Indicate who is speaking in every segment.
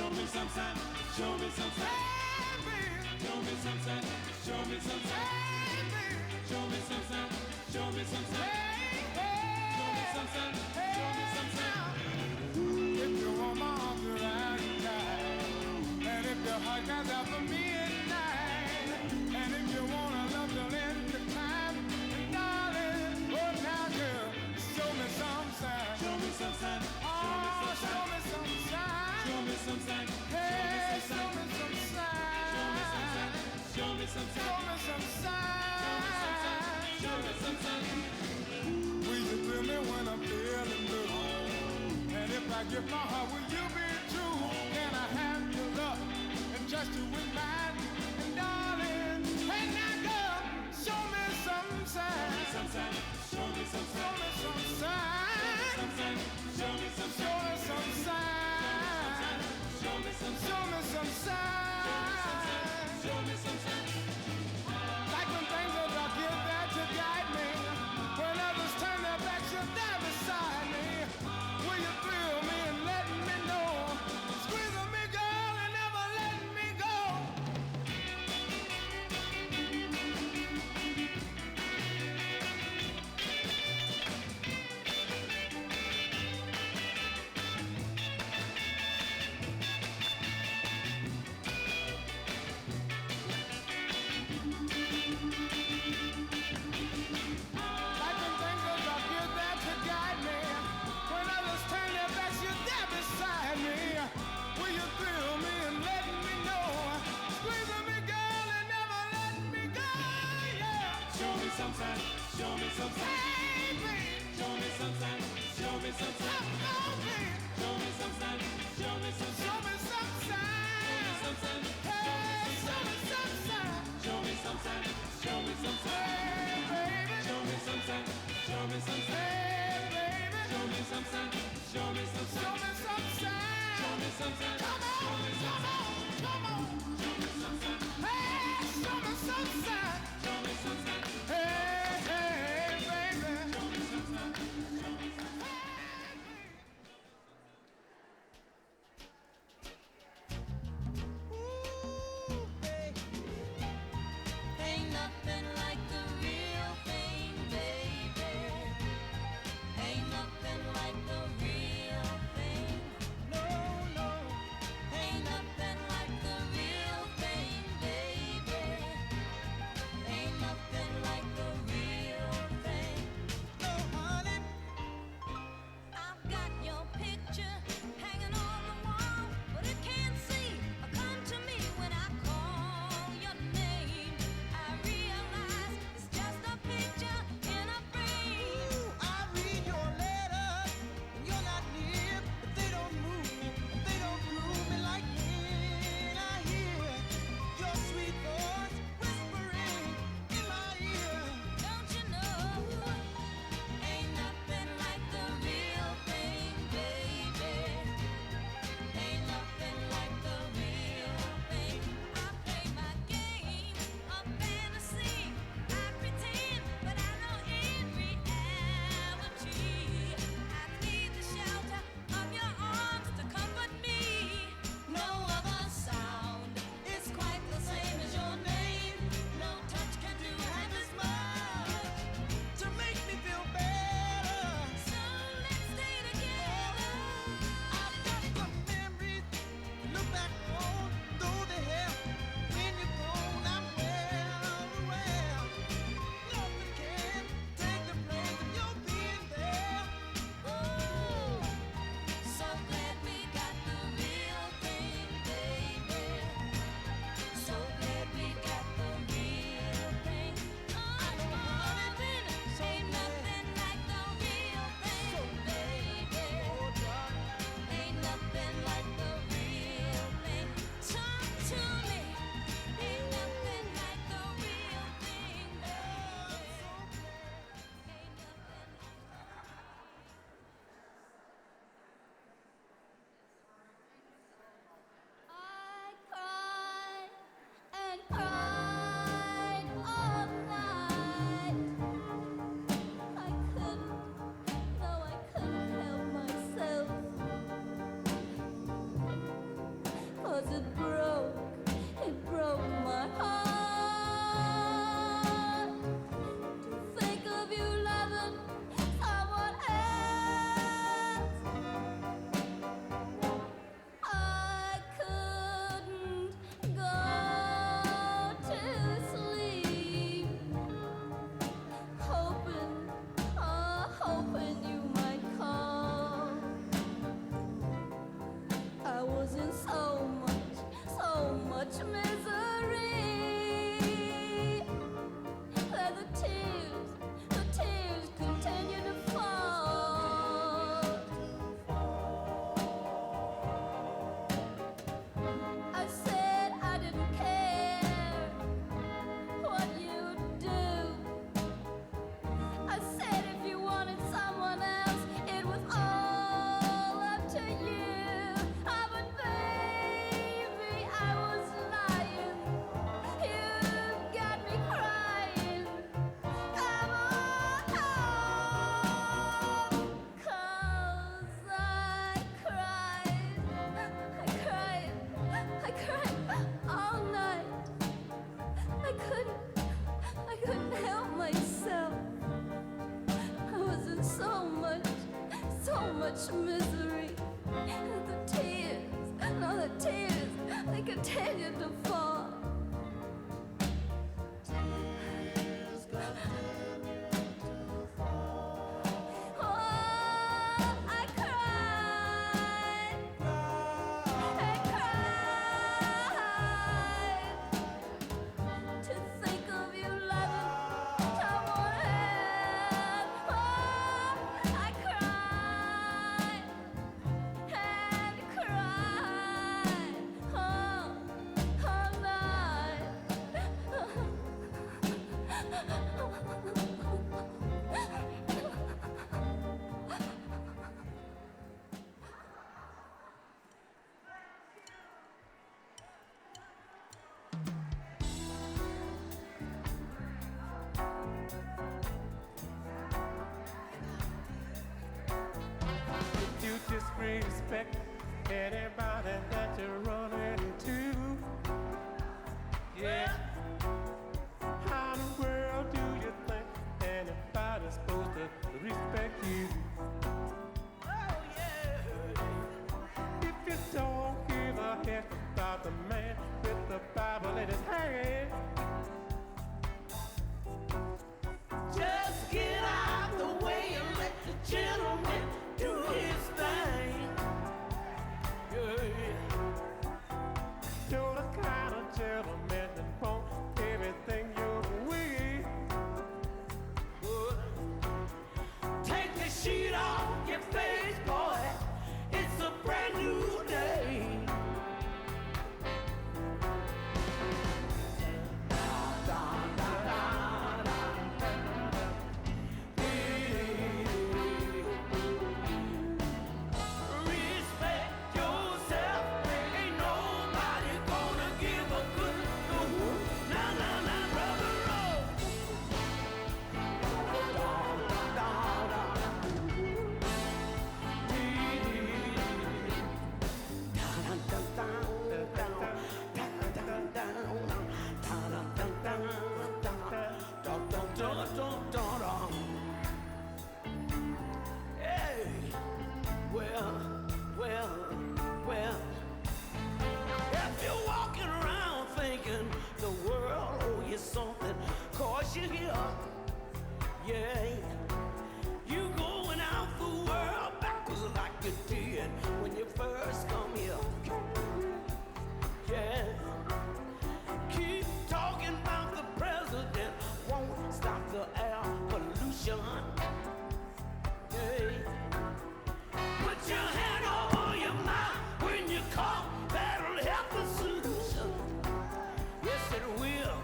Speaker 1: Show me some sign. Show me some sign. Show me some sign. Show me some sign. Show me some sign. Show me some sign. Show me some sign. Show me some sign.
Speaker 2: If you want my arms around you tonight, and if your heart cries out for me at night, and if you wanna love till end the time, and darling, oh now girl, show me some sign.
Speaker 1: Show me some sign.
Speaker 2: Oh, show me some sign.
Speaker 1: Show me some sign.
Speaker 2: Hey, show me some sign.
Speaker 1: Show me some sign. Show me some sign.
Speaker 2: Show me some sign.
Speaker 1: Show me some sign.
Speaker 2: Will you feel me when I'm feeling blue? And if I give my heart, will you be true? Can I have your love and trust you with mine? And darling, hey now girl, show me some sign.
Speaker 1: Show me some sign. Show me some
Speaker 2: Show
Speaker 1: sign.
Speaker 2: me some sign.
Speaker 1: Show me some sign.
Speaker 2: Show me some sign.
Speaker 1: Show me some sign.
Speaker 2: Show me some sign.
Speaker 1: Show me some sign.
Speaker 2: Like when things are dark, you're there to guide me. When others turn their backs, you're there beside me. Will you thrill me and let me know? Squeezing me, girl, and never letting me go. Like when things are dark, you're there to guide me. When others turn their backs, you're there beside me. Will you thrill me and let me know? Squeezing me, girl, and never letting me go, yeah.
Speaker 1: Show me some sign. Show me some sign.
Speaker 2: Hey, babe,
Speaker 1: Show me some sign. Show me some sign.
Speaker 2: come on, babe.
Speaker 1: Show me some sign. Show me some
Speaker 2: Show
Speaker 1: sign.
Speaker 2: me some sign.
Speaker 1: Some sign.
Speaker 2: Hey, show me some sign.
Speaker 1: Show me some sign. Show me some sign.
Speaker 2: Hey, baby.
Speaker 1: Show me some sign. Show me some sign.
Speaker 2: Hey, baby.
Speaker 1: Show me some sign. Show me some
Speaker 2: Show
Speaker 1: sign.
Speaker 2: me some sign.
Speaker 1: Show me some sign.
Speaker 2: Come on, come on, come on.
Speaker 1: Show me some sign.
Speaker 2: Hey, show me some sign.
Speaker 1: Show me some sign.
Speaker 2: Hey, hey, baby.
Speaker 1: Show me some sign. Show me some sign.
Speaker 3: continue to fall.
Speaker 4: You disrespect anybody that you run into. Yeah. How in the world do you think anybody's supposed to respect you? Oh yeah. If you don't give a heck about the man with the Bible in his hand, just get out the way and let the gentleman do his thing. Yeah. You're the kind of gentleman that won't everything your way. Take the sheet off your face, boy. It's a brand new day. Respect yourself. Ain't nobody gonna give a good brother roll. Hey, well. If you're walking around thinking the world owe you something, 'cause you're here, yeah, you going out the world backwards like you did when you first come here. Yeah, keep talking about the president won't stop the air pollution. Yeah. Put your hand over your mouth when you cough. That'll help the solution. Yes, it will.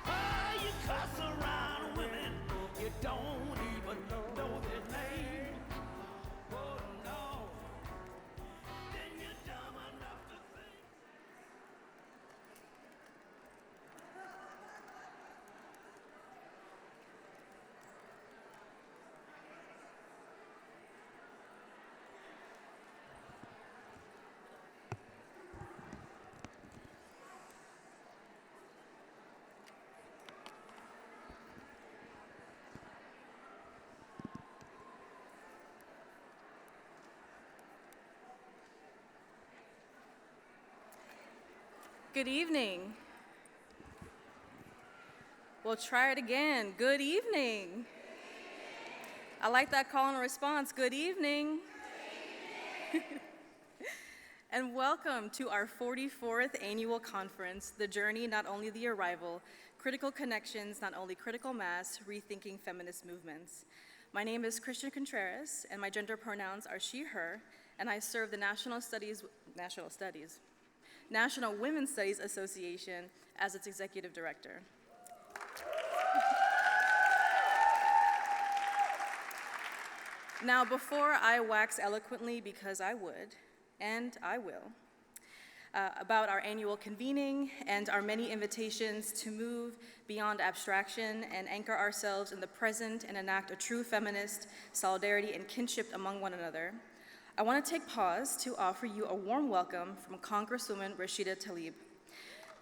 Speaker 4: Oh, you cuss around women you don't even know their name. Oh no, then you're dumb enough to think.
Speaker 5: Good evening. We'll try it again. Good evening. I like that call and response. Good evening. And welcome to our 44th annual conference, The Journey, Not Only the Arrival, Critical Connections, Not Only Critical Mass, Rethinking Feminist Movements. My name is Christian Contreras, and my gender pronouns are she, her, and I serve the National Women's Studies Association as its executive director. Now, before I wax eloquently, because I would, and I will, about our annual convening and our many invitations to move beyond abstraction and anchor ourselves in the present and enact a true feminist solidarity and kinship among one another, I want to take pause to offer you a warm welcome from Congresswoman Rashida Tlaib.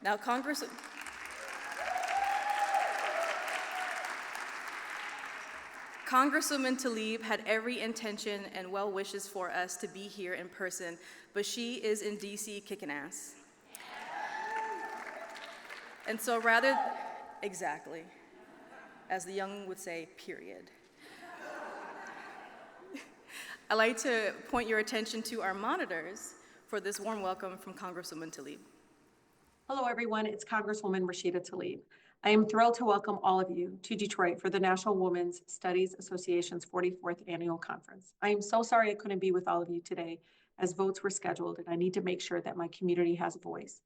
Speaker 5: Now, Congresswoman Tlaib had every intention and well wishes for us to be here in person, but she is in DC kicking ass. And so exactly, as the young would say, period. I'd like to point your attention to our monitors for this warm welcome from Congresswoman Tlaib.
Speaker 3: Hello, everyone. It's Congresswoman Rashida Tlaib. I am thrilled to welcome all of you to Detroit for the National Women's Studies Association's 44th Annual Conference. I am so sorry I couldn't be with all of you today as votes were scheduled, and I need to make sure that my community has a voice.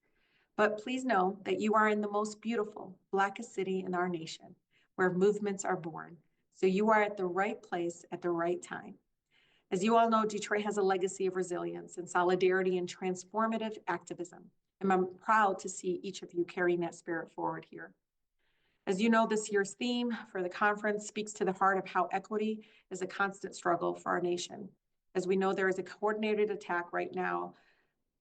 Speaker 3: But please know that you are in the most beautiful, Blackest city in our nation, where movements are born. So you are at the right place at the right time. As you all know, Detroit has a legacy of resilience and solidarity and transformative activism. And I'm proud to see each of you carrying that spirit forward here. As you know, this year's theme for the conference speaks to the heart of how equity is a constant struggle for our nation. As we know, there is a coordinated attack right now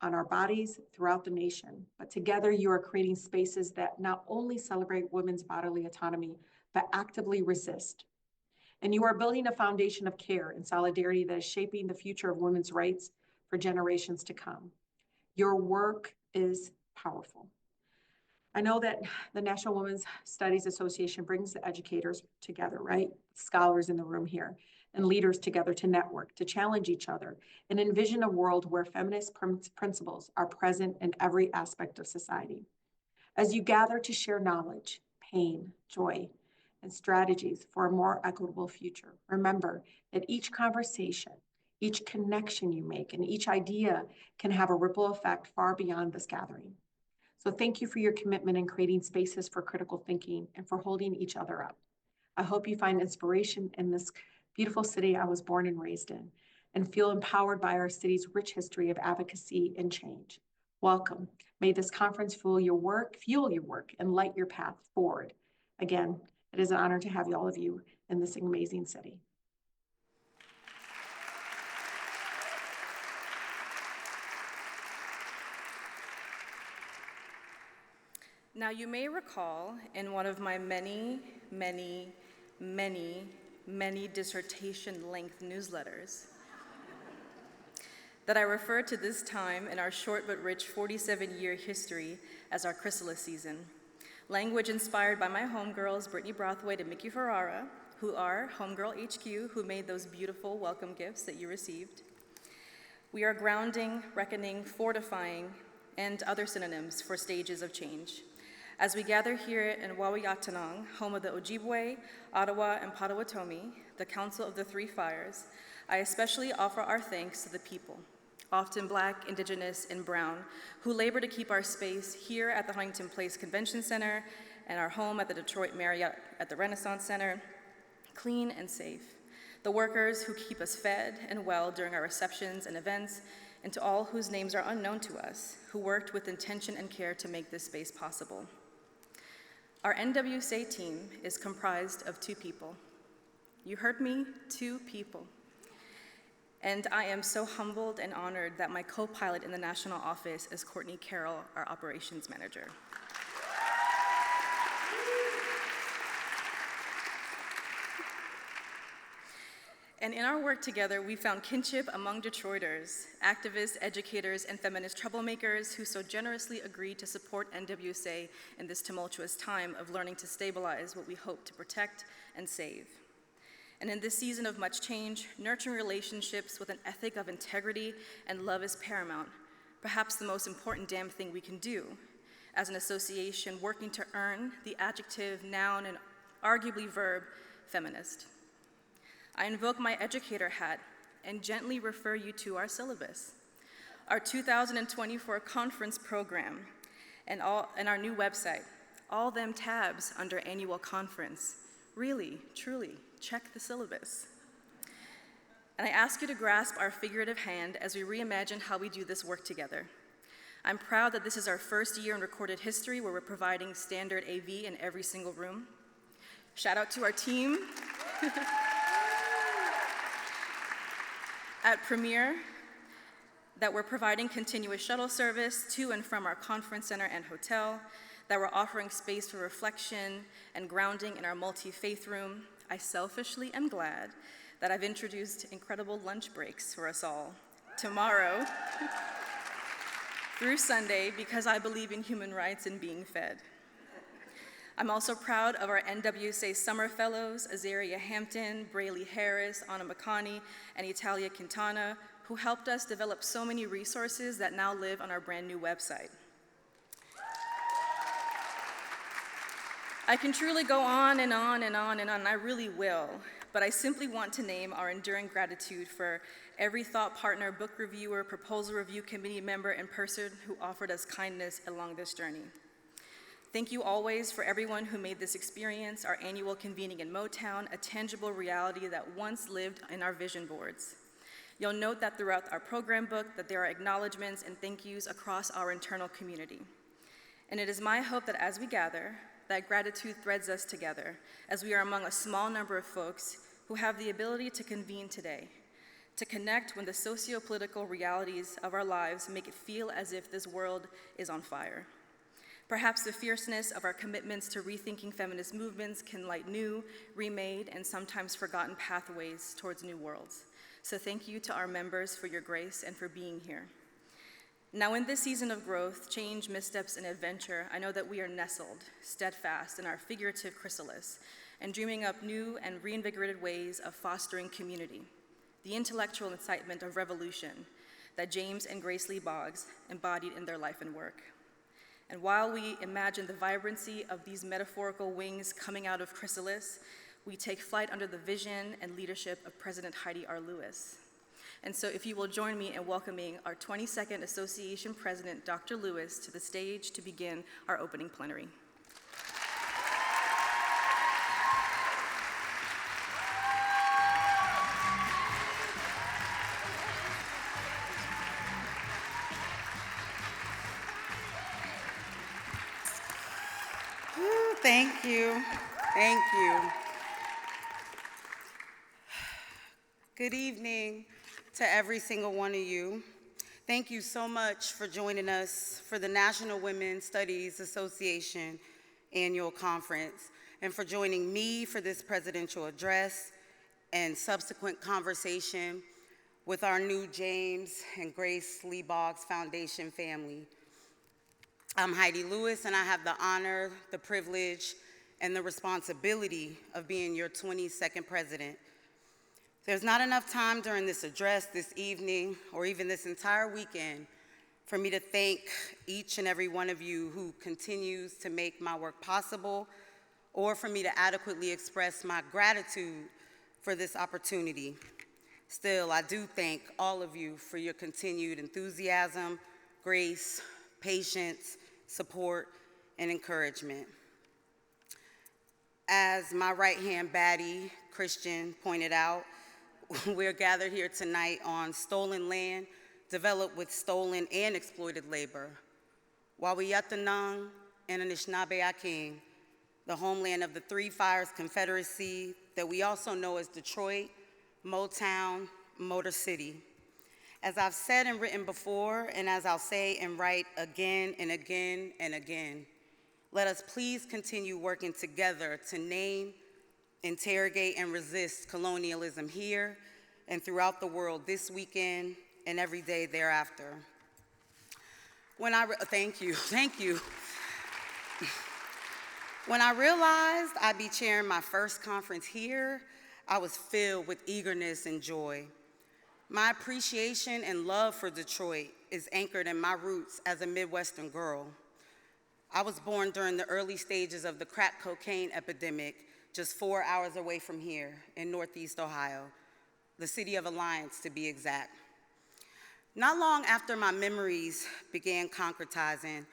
Speaker 3: on our bodies throughout the nation. But together you are creating spaces that not only celebrate women's bodily autonomy, but actively resist. And you are building a foundation of care and solidarity that is shaping the future of women's rights for generations to come. Your work is powerful. I know that the National Women's Studies Association brings the educators together, right? Scholars in the room here, and leaders together to network, to challenge each other, and envision a world where feminist principles are present in every aspect of society. As you gather to share knowledge, pain, joy, and strategies for a more equitable future, remember that each conversation, each connection you make, and each idea can have a ripple effect far beyond this gathering. So thank you for your commitment in creating spaces for critical thinking and for holding each other up. I hope you find inspiration in this beautiful city I was born and raised in, and feel empowered by our city's rich history of advocacy and change. Welcome. May this conference fuel your work, and light your path forward. Again, it is an honor to have all of you in this amazing city.
Speaker 5: Now, you may recall in one of my many dissertation-length newsletters that I referred to this time in our short but rich 47-year history as our chrysalis season. Language inspired by my homegirls, Brittany Brathwaite and Mickey Ferrara, who are Homegirl HQ, who made those beautiful welcome gifts that you received. We are grounding, reckoning, fortifying, and other synonyms for stages of change. As we gather here in Wawayatanong, home of the Ojibwe, Ottawa, and Potawatomi, the Council of the Three Fires, I especially offer our thanks to the people, often Black, Indigenous, and Brown, who labor to keep our space here at the Huntington Place Convention Center and our home at the Detroit Marriott at the Renaissance Center clean and safe. The workers who keep us fed and well during our receptions and events, and to all whose names are unknown to us, who worked with intention and care to make this space possible. Our NWSA team is comprised of 2 people. You heard me, 2 people. And I am so humbled and honored that my co-pilot in the national office is Courtney Carroll, our operations manager. And in our work together, we found kinship among Detroiters, activists, educators, and feminist troublemakers who so generously agreed to support NWSA in this tumultuous time of learning to stabilize what we hope to protect and save. And in this season of much change, nurturing relationships with an ethic of integrity and love is paramount, perhaps the most important damn thing we can do as an association working to earn the adjective, noun, and arguably verb, feminist. I invoke my educator hat and gently refer you to our syllabus, our 2024 conference program, and our new website, all them tabs under annual conference. Really, truly, check the syllabus. And I ask you to grasp our figurative hand as we reimagine how we do this work together. I'm proud that this is our first year in recorded history where we're providing standard AV in every single room. Shout out to our team. At Premier, that we're providing continuous shuttle service to and from our conference center and hotel, that we're offering space for reflection and grounding in our multi-faith room. I selfishly am glad that I've introduced incredible lunch breaks for us all tomorrow through Sunday because I believe in human rights and being fed. I'm also proud of our NWSA Summer Fellows, Azaria Hampton, Braylee Harris, Anna McConney, and Italia Quintana, who helped us develop so many resources that now live on our brand new website. I can truly go on and on and on and on, and I really will, but I simply want to name our enduring gratitude for every thought partner, book reviewer, proposal review committee member, and person who offered us kindness along this journey. Thank you always for everyone who made this experience, our annual convening in Motown, a tangible reality that once lived in our vision boards. You'll note that throughout our program book that there are acknowledgements and thank yous across our internal community. And it is my hope that as we gather, that gratitude threads us together, as we are among a small number of folks who have the ability to convene today, to connect when the socio-political realities of our lives make it feel as if this world is on fire. Perhaps the fierceness of our commitments to rethinking feminist movements can light new, remade, and sometimes forgotten pathways towards new worlds. So thank you to our members for your grace and for being here. Now in this season of growth, change, missteps, and adventure, I know that we are nestled, steadfast in our figurative chrysalis, and dreaming up new and reinvigorated ways of fostering community, the intellectual incitement of revolution that James and Grace Lee Boggs embodied in their life and work. And while we imagine the vibrancy of these metaphorical wings coming out of chrysalis, we take flight under the vision and leadership of President Heidi R. And so if you will join me in welcoming our 22nd Association President, Dr. Lewis, to the stage to begin our opening plenary.
Speaker 6: Thank you. Thank you. Good evening to every single one of you. Thank you so much for joining us for the National Women's Studies Association Annual Conference and for joining me for this presidential address and subsequent conversation with our new James and Grace Lee Boggs Foundation family. I'm Heidi Lewis, and I have the honor, the privilege, and the responsibility of being your 22nd president. There's not enough time during this address this evening, or even this entire weekend, for me to thank each and every one of you who continues to make my work possible, or for me to adequately express my gratitude for this opportunity. Still, I do thank all of you for your continued enthusiasm, grace, patience, support, and encouragement. As my right-hand baddie, Christian, pointed out, we're gathered here tonight on stolen land developed with stolen and exploited labor. Wawiyatanang and Anishinaabe Aking, the homeland of the Three Fires Confederacy that we also know as Detroit, Motown, Motor City. As I've said and written before, and as I'll say and write again and again and again, let us please continue working together to name, interrogate, and resist colonialism here and throughout the world this weekend and every day thereafter. Thank you. When I realized I'd be chairing my first conference here, I was filled with eagerness and joy. My appreciation and love for Detroit is anchored in my roots as a Midwestern girl. I was born during the early stages of the crack cocaine epidemic, just 4 hours away from here in Northeast Ohio, the city of Alliance to be exact. Not long after my memories began concretizing,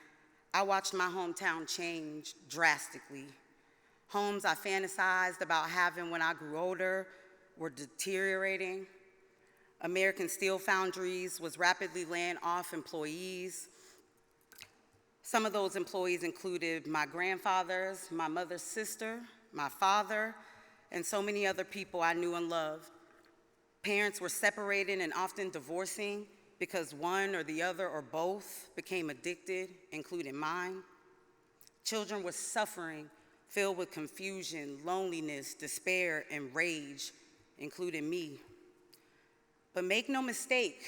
Speaker 6: I watched my hometown change drastically. Homes I fantasized about having when I grew older were deteriorating. American Steel Foundries was rapidly laying off employees. Some of those employees included my grandfathers, my mother's sister, my father, and so many other people I knew and loved. Parents were separating and often divorcing because one or the other or both became addicted, including mine. Children were suffering, filled with confusion, loneliness, despair, and rage, including me. But make no mistake,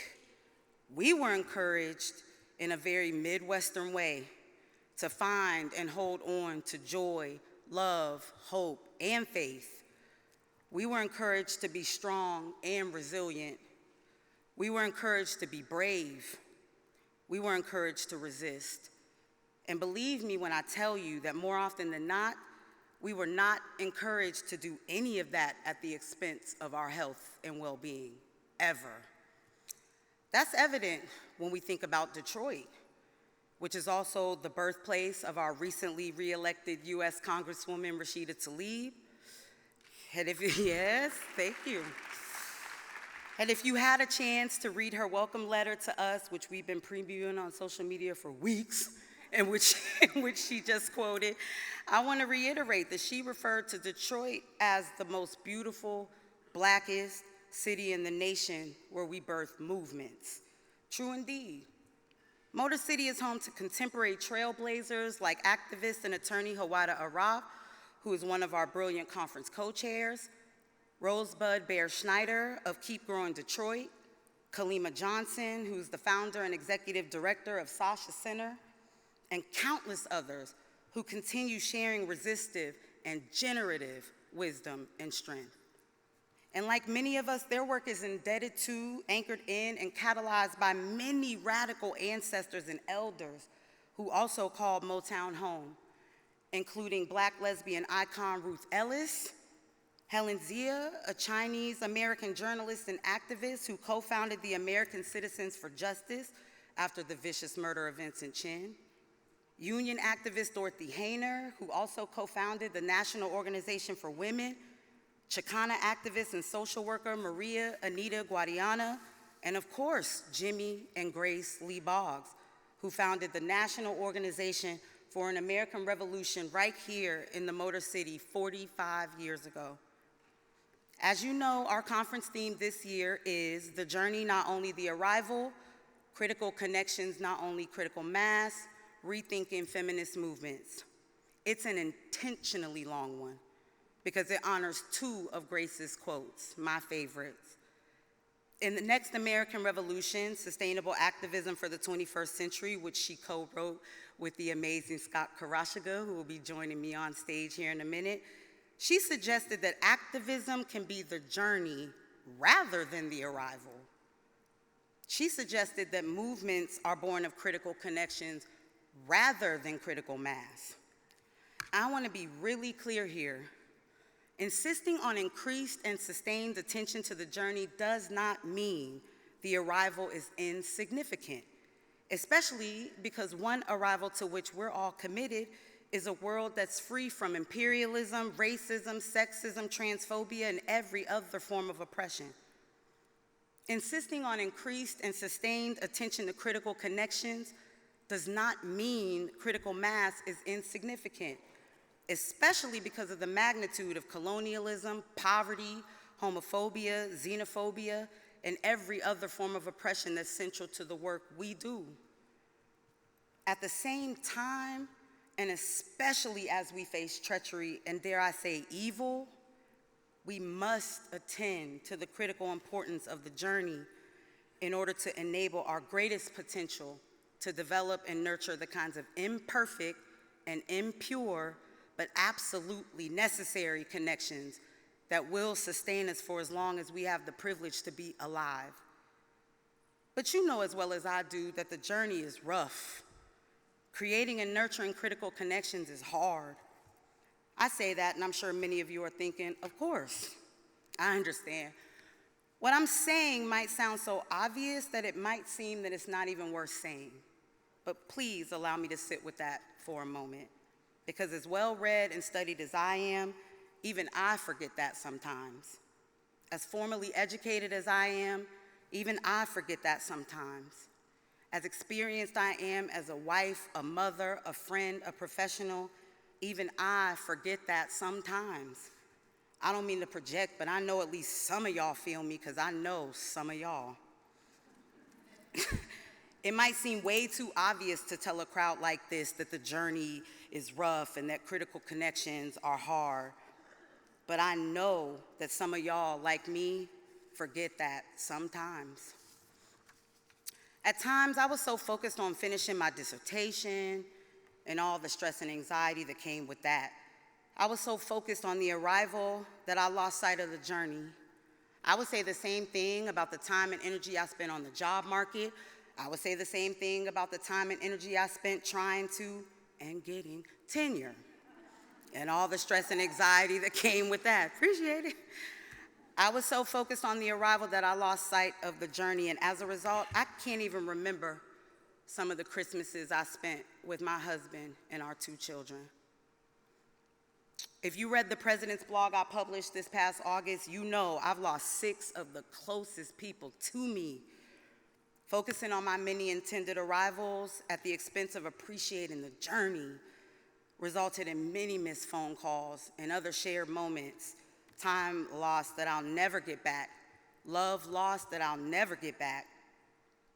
Speaker 6: we were encouraged in a very Midwestern way to find and hold on to joy, love, hope, and faith. We were encouraged to be strong and resilient. We were encouraged to be brave. We were encouraged to resist. And believe me when I tell you that more often than not, we were not encouraged to do any of that at the expense of our health and well-being, ever. That's evident when we think about Detroit, which is also the birthplace of our recently re-elected U.S. Congresswoman Rashida Tlaib. And yes, thank you. And if you had a chance to read her welcome letter to us, which we've been previewing on social media for weeks, in which she just quoted, I want to reiterate that she referred to Detroit as the most beautiful, blackest city in the nation where we birth movements. True indeed. Motor City is home to contemporary trailblazers like activist and attorney Heidi R, who is one of our brilliant conference co-chairs, Rosebud Bear-Schneider of Keep Growing Detroit, Kalima Johnson, who's the founder and executive director of Sasha Center, and countless others who continue sharing resistive and generative wisdom and strength. And like many of us, their work is indebted to, anchored in, and catalyzed by many radical ancestors and elders who also called Motown home, including Black lesbian icon Ruth Ellis, Helen Zia, a Chinese-American journalist and activist who co-founded the American Citizens for Justice after the vicious murder of Vincent Chin, union activist Dorothy Hayner, who also co-founded the National Organization for Women, Chicana activist and social worker Maria Anita Guadiana, and of course, Jimmy and Grace Lee Boggs, who founded the National Organization for an American Revolution right here in the Motor City 45 years ago. As you know, our conference theme this year is The Journey, Not Only the Arrival, Critical Connections, Not Only Critical Mass, Rethinking Feminist Movements. It's an intentionally long one because it honors two of Grace's quotes, my favorites. In the next American Revolution, Sustainable Activism for the 21st Century, which she co-wrote with the amazing Scott Kurashige, who will be joining me on stage here in a minute, she suggested that activism can be the journey rather than the arrival. She suggested that movements are born of critical connections rather than critical mass. I want to be really clear here. Insisting on increased and sustained attention to the journey does not mean the arrival is insignificant, especially because one arrival to which we're all committed is a world that's free from imperialism, racism, sexism, transphobia, and every other form of oppression. Insisting on increased and sustained attention to critical connections does not mean critical mass is insignificant, especially because of the magnitude of colonialism, poverty, homophobia, xenophobia, and every other form of oppression that's central to the work we do. At the same time, and especially as we face treachery and, dare I say, evil, we must attend to the critical importance of the journey in order to enable our greatest potential to develop and nurture the kinds of imperfect and impure but absolutely necessary connections that will sustain us for as long as we have the privilege to be alive. But you know as well as I do that the journey is rough. Creating and nurturing critical connections is hard. I say that, and I'm sure many of you are thinking, of course, I understand. What I'm saying might sound so obvious that it might seem that it's not even worth saying. But please allow me to sit with that for a moment. Because as well-read and studied as I am, even I forget that sometimes. As formally educated as I am, even I forget that sometimes. As experienced I am as a wife, a mother, a friend, a professional, even I forget that sometimes. I don't mean to project, but I know at least some of y'all feel me because I know some of y'all. It might seem way too obvious to tell a crowd like this that the journey is rough and that critical connections are hard. But I know that some of y'all, like me, forget that sometimes. At times, I was so focused on finishing my dissertation and all the stress and anxiety that came with that, I was so focused on the arrival that I lost sight of the journey. I would say the same thing about the time and energy I spent on the job market. I would say the same thing about the time and energy I spent trying to and getting tenure and all the stress and anxiety that came with that. Appreciate it. I was so focused on the arrival that I lost sight of the journey, and as a result, I can't even remember some of the Christmases I spent with my husband and our 2 children. If you read the President's blog I published this past August, you know I've lost 6 of the closest people to me. Focusing on my many intended arrivals at the expense of appreciating the journey resulted in many missed phone calls and other shared moments, time lost that I'll never get back, love lost that I'll never get back.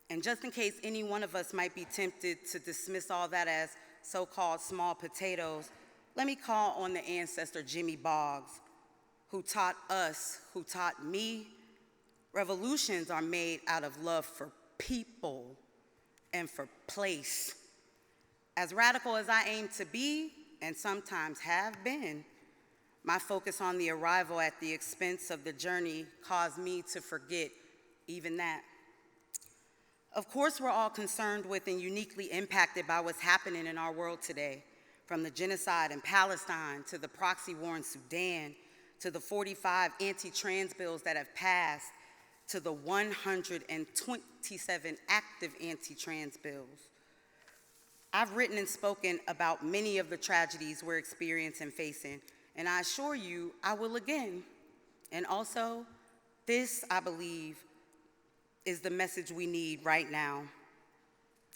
Speaker 6: And just in case any one of us might be tempted to dismiss all that as so-called small potatoes, let me call on the ancestor Jimmy Boggs, who taught us, who taught me, revolutions are made out of love for people and for place. As radical as I aim to be, and sometimes have been, my focus on the arrival at the expense of the journey caused me to forget even that. Of course, we're all concerned with and uniquely impacted by what's happening in our world today, from the genocide in Palestine to the proxy war in Sudan, to the 45 anti-trans bills that have passed, to the 127 active anti-trans bills. I've written and spoken about many of the tragedies we're experiencing and facing, and I assure you I will again. And also, this, I believe, is the message we need right now.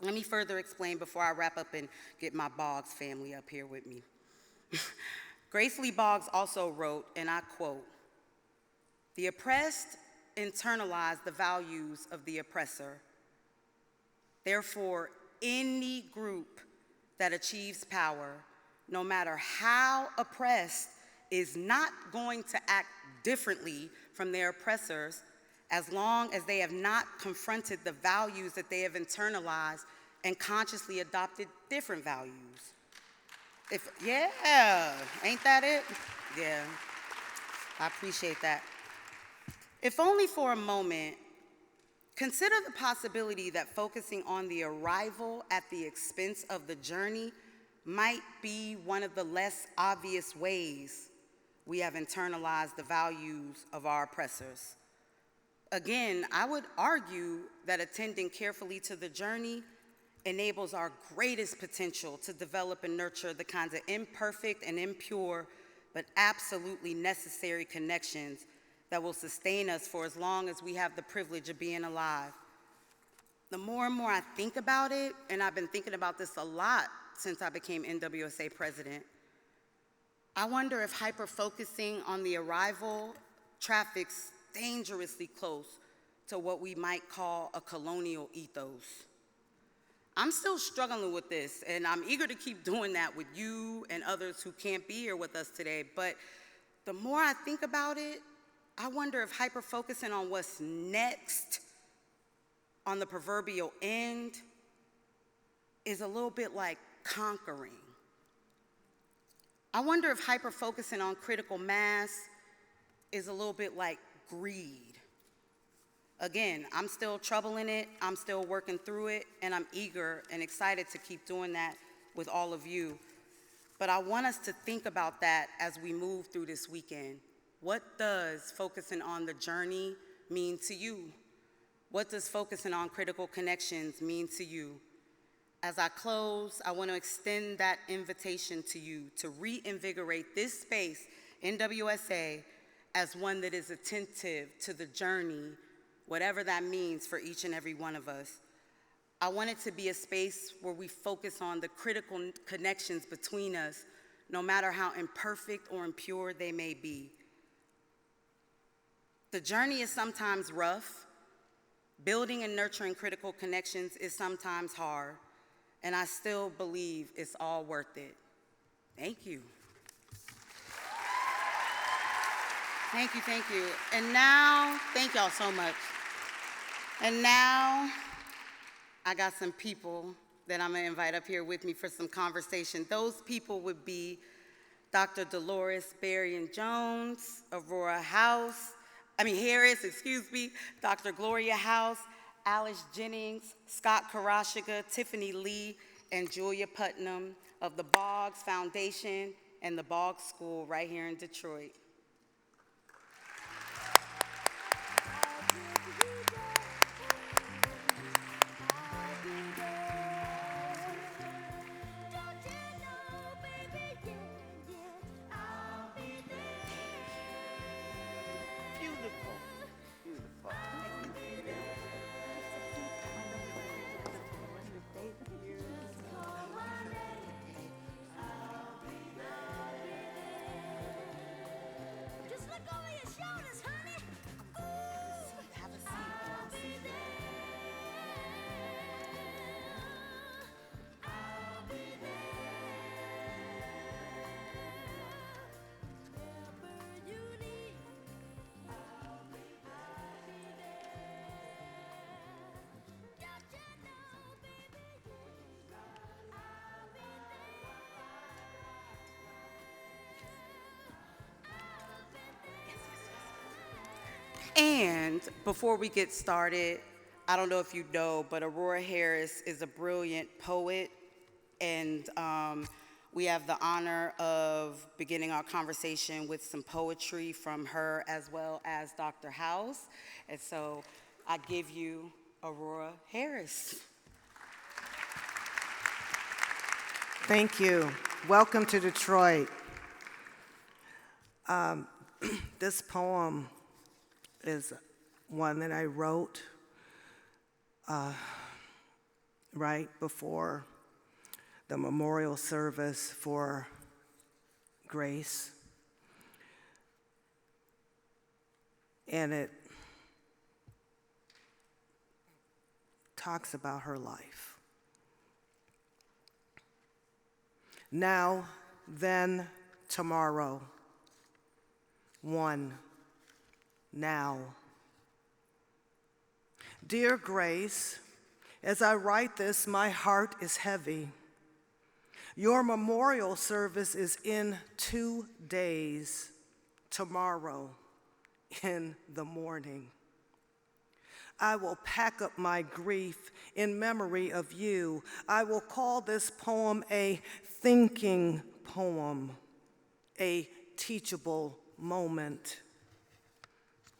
Speaker 6: Let me further explain before I wrap up and get my Boggs family up here with me. Grace Lee Boggs also wrote, and I quote, "The oppressed internalize the values of the oppressor. Therefore, any group that achieves power, no matter how oppressed, is not going to act differently from their oppressors as long as they have not confronted the values that they have internalized and consciously adopted different values." Yeah, ain't that it? Yeah, I appreciate that. If only for a moment, consider the possibility that focusing on the arrival at the expense of the journey might be one of the less obvious ways we have internalized the values of our oppressors. Again, I would argue that attending carefully to the journey enables our greatest potential to develop and nurture the kinds of imperfect and impure, but absolutely necessary connections that will sustain us for as long as we have the privilege of being alive. The more and more I think about it, and I've been thinking about this a lot since I became NWSA president, I wonder if hyper-focusing on the arrival traffics dangerously close to what we might call a colonial ethos. I'm still struggling with this, and I'm eager to keep doing that with you and others who can't be here with us today, but the more I think about it, I wonder if hyper-focusing on what's next on the proverbial end is a little bit like conquering. I wonder if hyper-focusing on critical mass is a little bit like greed. Again, I'm still troubling it, I'm still working through it, and I'm eager and excited to keep doing that with all of you. But I want us to think about that as we move through this weekend. What does focusing on the journey mean to you? What does focusing on critical connections mean to you? As I close, I want to extend that invitation to you to reinvigorate this space, NWSA, as one that is attentive to the journey, whatever that means for each and every one of us. I want it to be a space where we focus on the critical connections between us, no matter how imperfect or impure they may be. The journey is sometimes rough. Building and nurturing critical connections is sometimes hard, and I still believe it's all worth it. Thank you. Thank you, thank you. And now, thank y'all so much. And now, I got some people that I'm gonna invite up here with me for some conversation. Those people would be Dr. Deloris Berrien-Jones, Aurora Harris, Dr. Gloria House, Alice Jennings, Scott Kurashige, Tiffany Lee, and Julia Putnam of the Boggs Foundation and the Boggs School right here in Detroit. And before we get started, I don't know if you know, but Aurora Harris is a brilliant poet, and we have the honor of beginning our conversation with some poetry from her as well as Dr. House. And so I give you Aurora Harris.
Speaker 7: Thank you. Welcome to Detroit. This poem is one that I wrote right before the memorial service for Grace. And it talks about her life. Now, then, tomorrow. One. Now. Dear Grace, as I write this, my heart is heavy. Your memorial service is in 2 days, tomorrow, in the morning. I will pack up my grief in memory of you. I will call this poem a thinking poem, a teachable moment.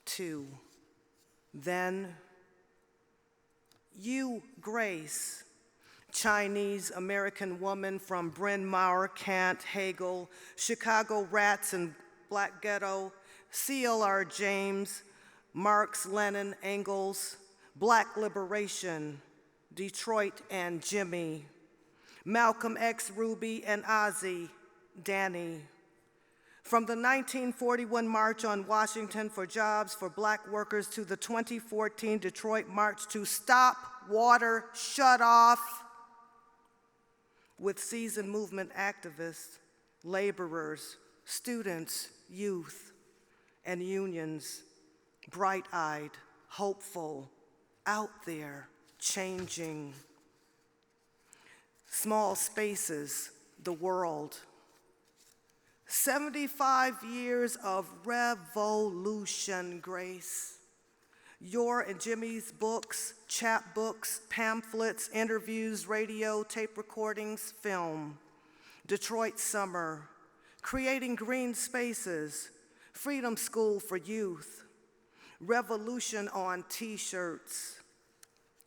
Speaker 7: 2. Then, you, Grace, Chinese-American woman from Bryn Mawr, Kent, Hagel, Chicago Rats and Black Ghetto, C.L.R. James, Marx, Lenin, Engels, Black Liberation, Detroit and Jimmy, Malcolm X, Ruby, and Ozzie, Danny. From the 1941 March on Washington for Jobs for Black Workers to the 2014 Detroit March to Stop Water Shut Off, with seasoned movement activists, laborers, students, youth, and unions, bright-eyed, hopeful, out there, changing. Small spaces, the world. 75 years of revolution, Grace. Your and Jimmy's books, chapbooks, pamphlets, interviews, radio, tape recordings, film. Detroit Summer, Creating Green Spaces, Freedom School for Youth, Revolution on T-shirts,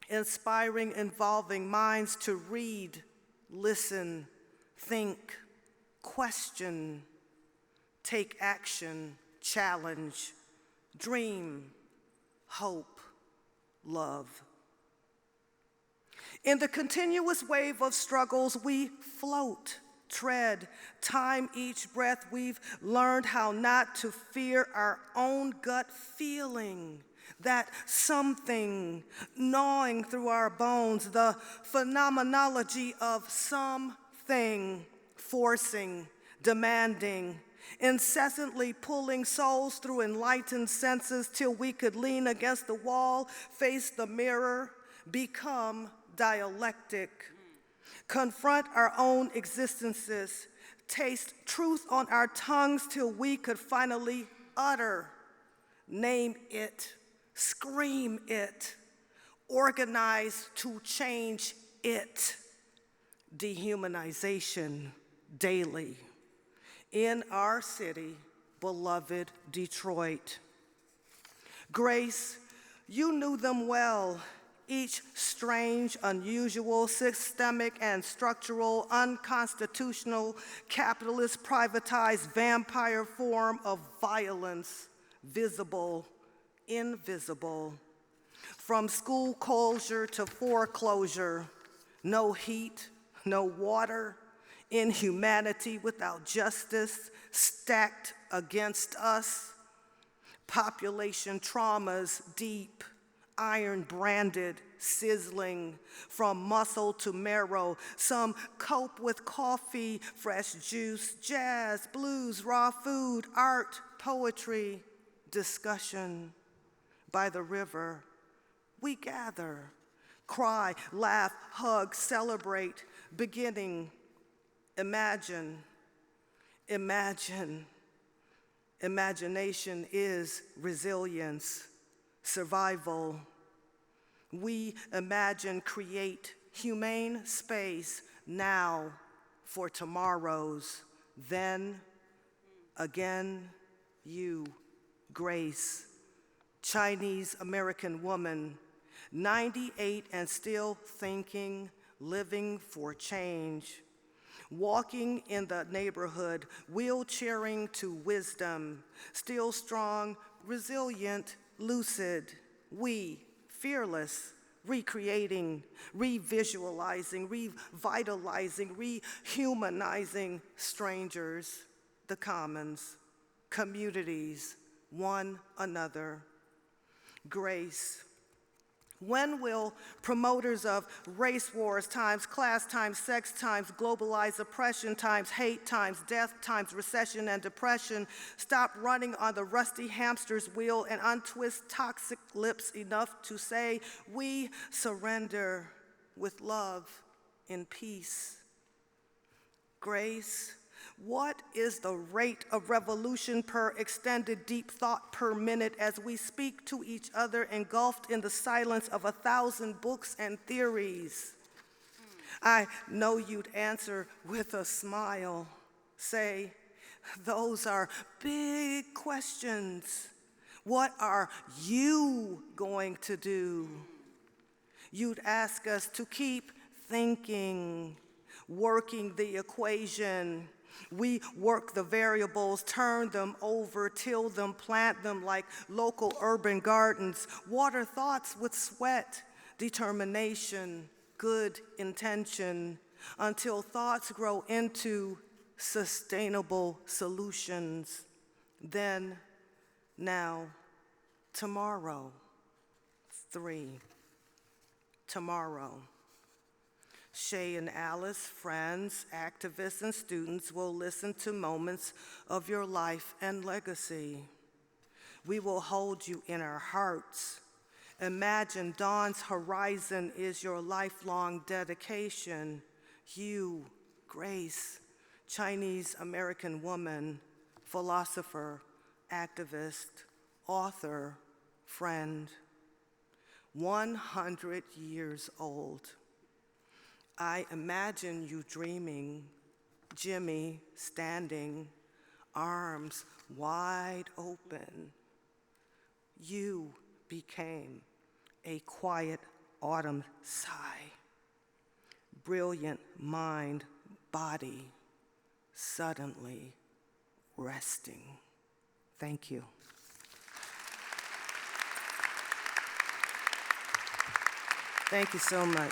Speaker 7: inspiring, involving minds to read, listen, think, question, take action, challenge, dream, hope, love. In the continuous wave of struggles, we float, tread, time each breath. We've learned how not to fear our own gut feeling, that something gnawing through our bones, the phenomenology of something forcing, demanding, incessantly pulling souls through enlightened senses till we could lean against the wall, face the mirror, become dialectic, confront our own existences, taste truth on our tongues till we could finally utter, name it, scream it, organize to change it. Dehumanization daily in our city, beloved Detroit. Grace, you knew them well, each strange, unusual, systemic and structural, unconstitutional, capitalist, privatized, vampire form of violence, visible, invisible. From school closure to foreclosure, no heat, no water, inhumanity without justice, stacked against us. Population traumas deep, iron branded, sizzling, from muscle to marrow. Some cope with coffee, fresh juice, jazz, blues, raw food, art, poetry, discussion. By the river, we gather, cry, laugh, hug, celebrate, beginning, imagine, imagine. Imagination is resilience, survival. We imagine, create humane space now for tomorrows. Then, again, you, Grace, Chinese American woman, 98 and still thinking, living for change. Walking in the neighborhood, wheelchairing to wisdom, still strong, resilient, lucid. We, fearless, recreating, revisualizing, revitalizing, rehumanizing strangers, the commons, communities, one another. Grace. When will promoters of race wars times class times sex times globalized oppression times hate times death times recession and depression stop running on the rusty hamster's wheel and untwist toxic lips enough to say, we surrender with love in peace? Grace, what is the rate of revolution per extended deep thought per minute as we speak to each other engulfed in the silence of 1,000 books and theories? I know you'd answer with a smile, say, those are big questions. What are you going to do? You'd ask us to keep thinking, working the equation. We work the variables, turn them over, till them, plant them like local urban gardens, water thoughts with sweat, determination, good intention, until thoughts grow into sustainable solutions. Then, now, tomorrow. 3, tomorrow. Shay and Alice, friends, activists, and students will listen to moments of your life and legacy. We will hold you in our hearts. Imagine dawn's horizon is your lifelong dedication. You, Grace, Chinese American woman, philosopher, activist, author, friend, 100 years old. I imagine you dreaming, Jimmy standing, arms wide open. You became a quiet autumn sigh, brilliant mind, body, suddenly resting. Thank you. Thank you so much.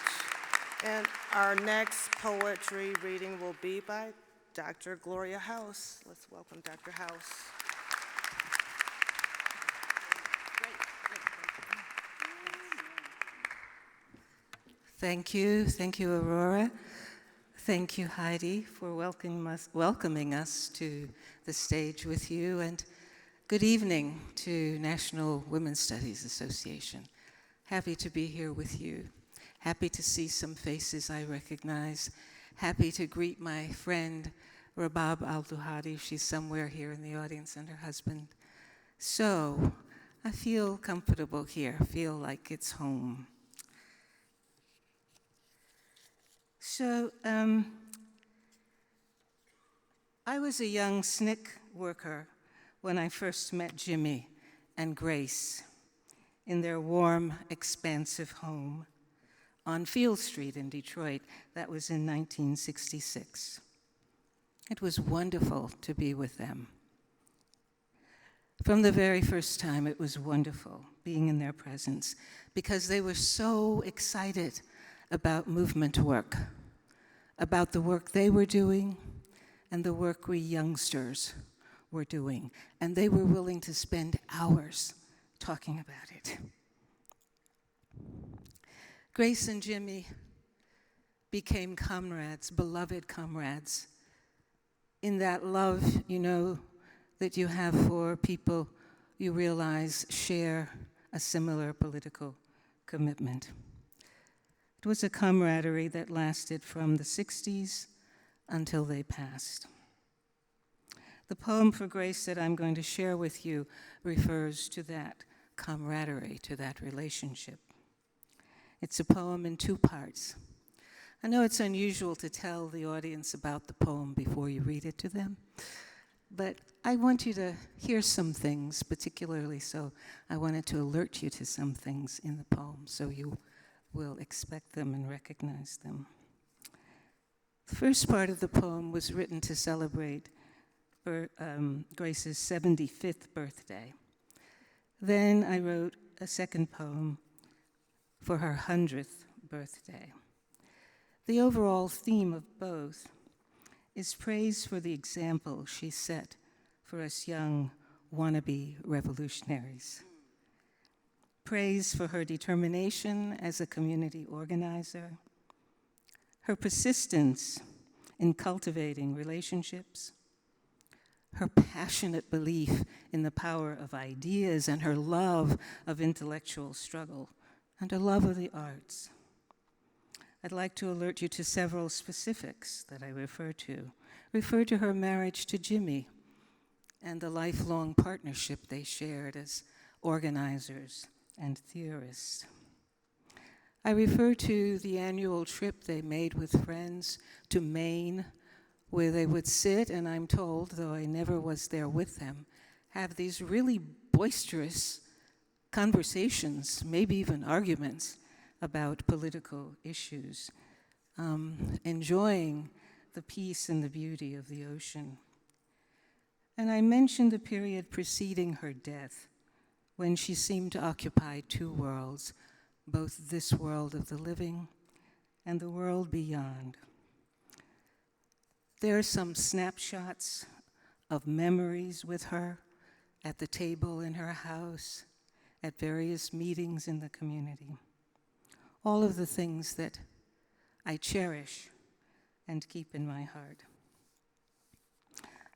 Speaker 7: And our next poetry reading will be by Dr. Gloria House. Let's welcome Dr. House.
Speaker 8: Thank you, Aurora. Thank you, Heidi, for welcoming us to the stage with you, and good evening to National Women's Studies Association. Happy to be here with you. Happy to see some faces I recognize. Happy to greet my friend Rabab Al-Duhadi. She's somewhere here in the audience, and her husband. So I feel comfortable here, feel like it's home. So I was a young SNCC worker when I first met Jimmy and Grace in their warm, expansive home on Field Street in Detroit. That was in 1966. It was wonderful to be with them. From the very first time, it was wonderful being in their presence because they were so excited about movement work, about the work they were doing and the work we youngsters were doing. And they were willing to spend hours talking about it. Grace and Jimmy became comrades, beloved comrades, in that love, you know, that you have for people you realize share a similar political commitment. It was a camaraderie that lasted from the 60s until they passed. The poem for Grace that I'm going to share with you refers to that camaraderie, to that relationship. It's a poem in two parts. I know it's unusual to tell the audience about the poem before you read it to them, but I want you to hear some things, particularly so I wanted to alert you to some things in the poem so you will expect them and recognize them. The first part of the poem was written to celebrate Grace's 75th birthday. Then I wrote a second poem for her 100th birthday. The overall theme of both is praise for the example she set for us young wannabe revolutionaries. Praise for her determination as a community organizer, her persistence in cultivating relationships, her passionate belief in the power of ideas and her love of intellectual struggle and her love of the arts. I'd like to alert you to several specifics that I refer to. Refer to her marriage to Jimmy and the lifelong partnership they shared as organizers and theorists. I refer to the annual trip they made with friends to Maine, where they would sit, and I'm told, though I never was there with them, have these really boisterous conversations, maybe even arguments, about political issues, enjoying the peace and the beauty of the ocean. And I mentioned the period preceding her death, when she seemed to occupy two worlds, both this world of the living and the world beyond. There are some snapshots of memories with her at the table in her house, at various meetings in the community. All of the things that I cherish and keep in my heart.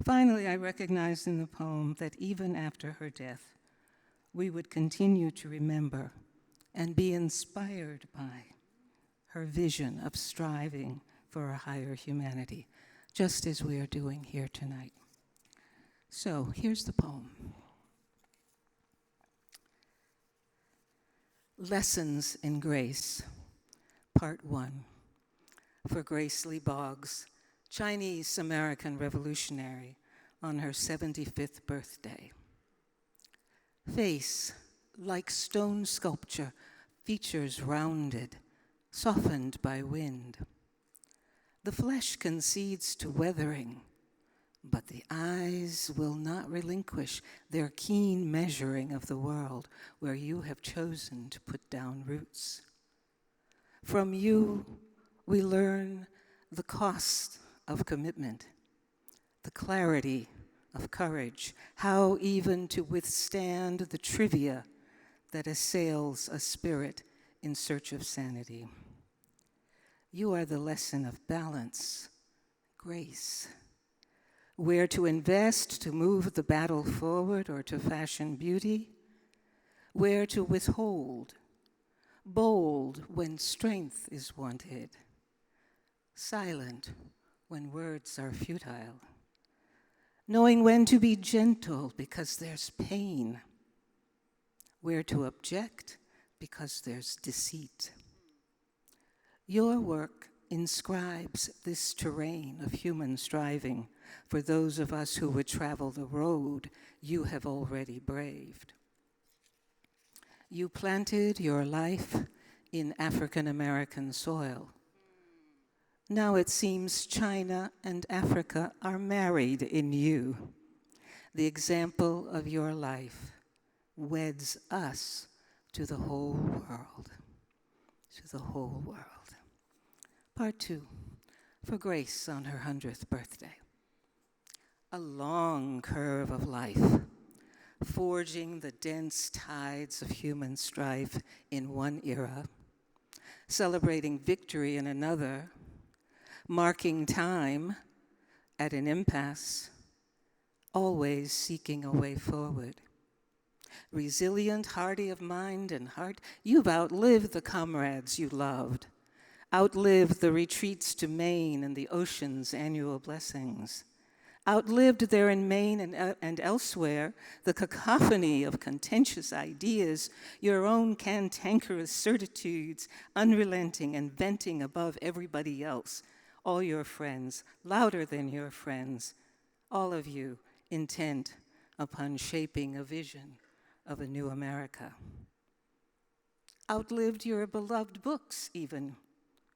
Speaker 8: Finally, I recognized in the poem that even after her death, we would continue to remember and be inspired by her vision of striving for a higher humanity, just as we are doing here tonight. So here's the poem. Lessons in Grace, Part 1, for Grace Lee Boggs, Chinese-American revolutionary, on her 75th birthday. Face, like stone sculpture, features rounded, softened by wind. The flesh concedes to weathering, but the eyes will not relinquish their keen measuring of the world where you have chosen to put down roots. From you, we learn the cost of commitment, the clarity of courage, how even to withstand the trivia that assails a spirit in search of sanity. You are the lesson of balance, grace, where to invest to move the battle forward or to fashion beauty, where to withhold, bold when strength is wanted, silent when words are futile. knowing when to be gentle because there's pain, where to object because there's deceit. Your work inscribes this terrain of human striving for those of us who would travel the road you have already braved. You planted your life in African American soil. Now it seems China and Africa are married in you. The example of your life weds us to the whole world, to the whole world. Part 2, for Grace on her 100th birthday. A long curve of life, forging the dense tides of human strife in one era, celebrating victory in another, marking time at an impasse, always seeking a way forward. Resilient, hardy of mind and heart, you've outlived the comrades you loved, outlived the retreats to Maine and the ocean's annual blessings, outlived there in Maine and elsewhere the cacophony of contentious ideas, your own cantankerous certitudes, unrelenting and venting above everybody else, all your friends, louder than your friends, all of you intent upon shaping a vision of a new America. Outlived your beloved books even,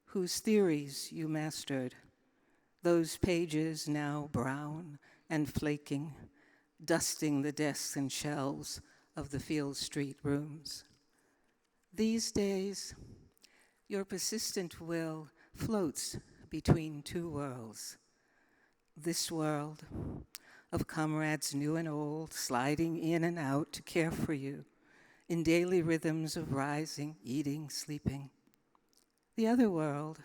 Speaker 8: whose theories you mastered, those pages now brown and flaking, dusting the desks and shelves of the Field Street rooms. These days, your persistent will floats between two worlds. This world of comrades new and old, sliding in and out to care for you in daily rhythms of rising, eating, sleeping. The other world,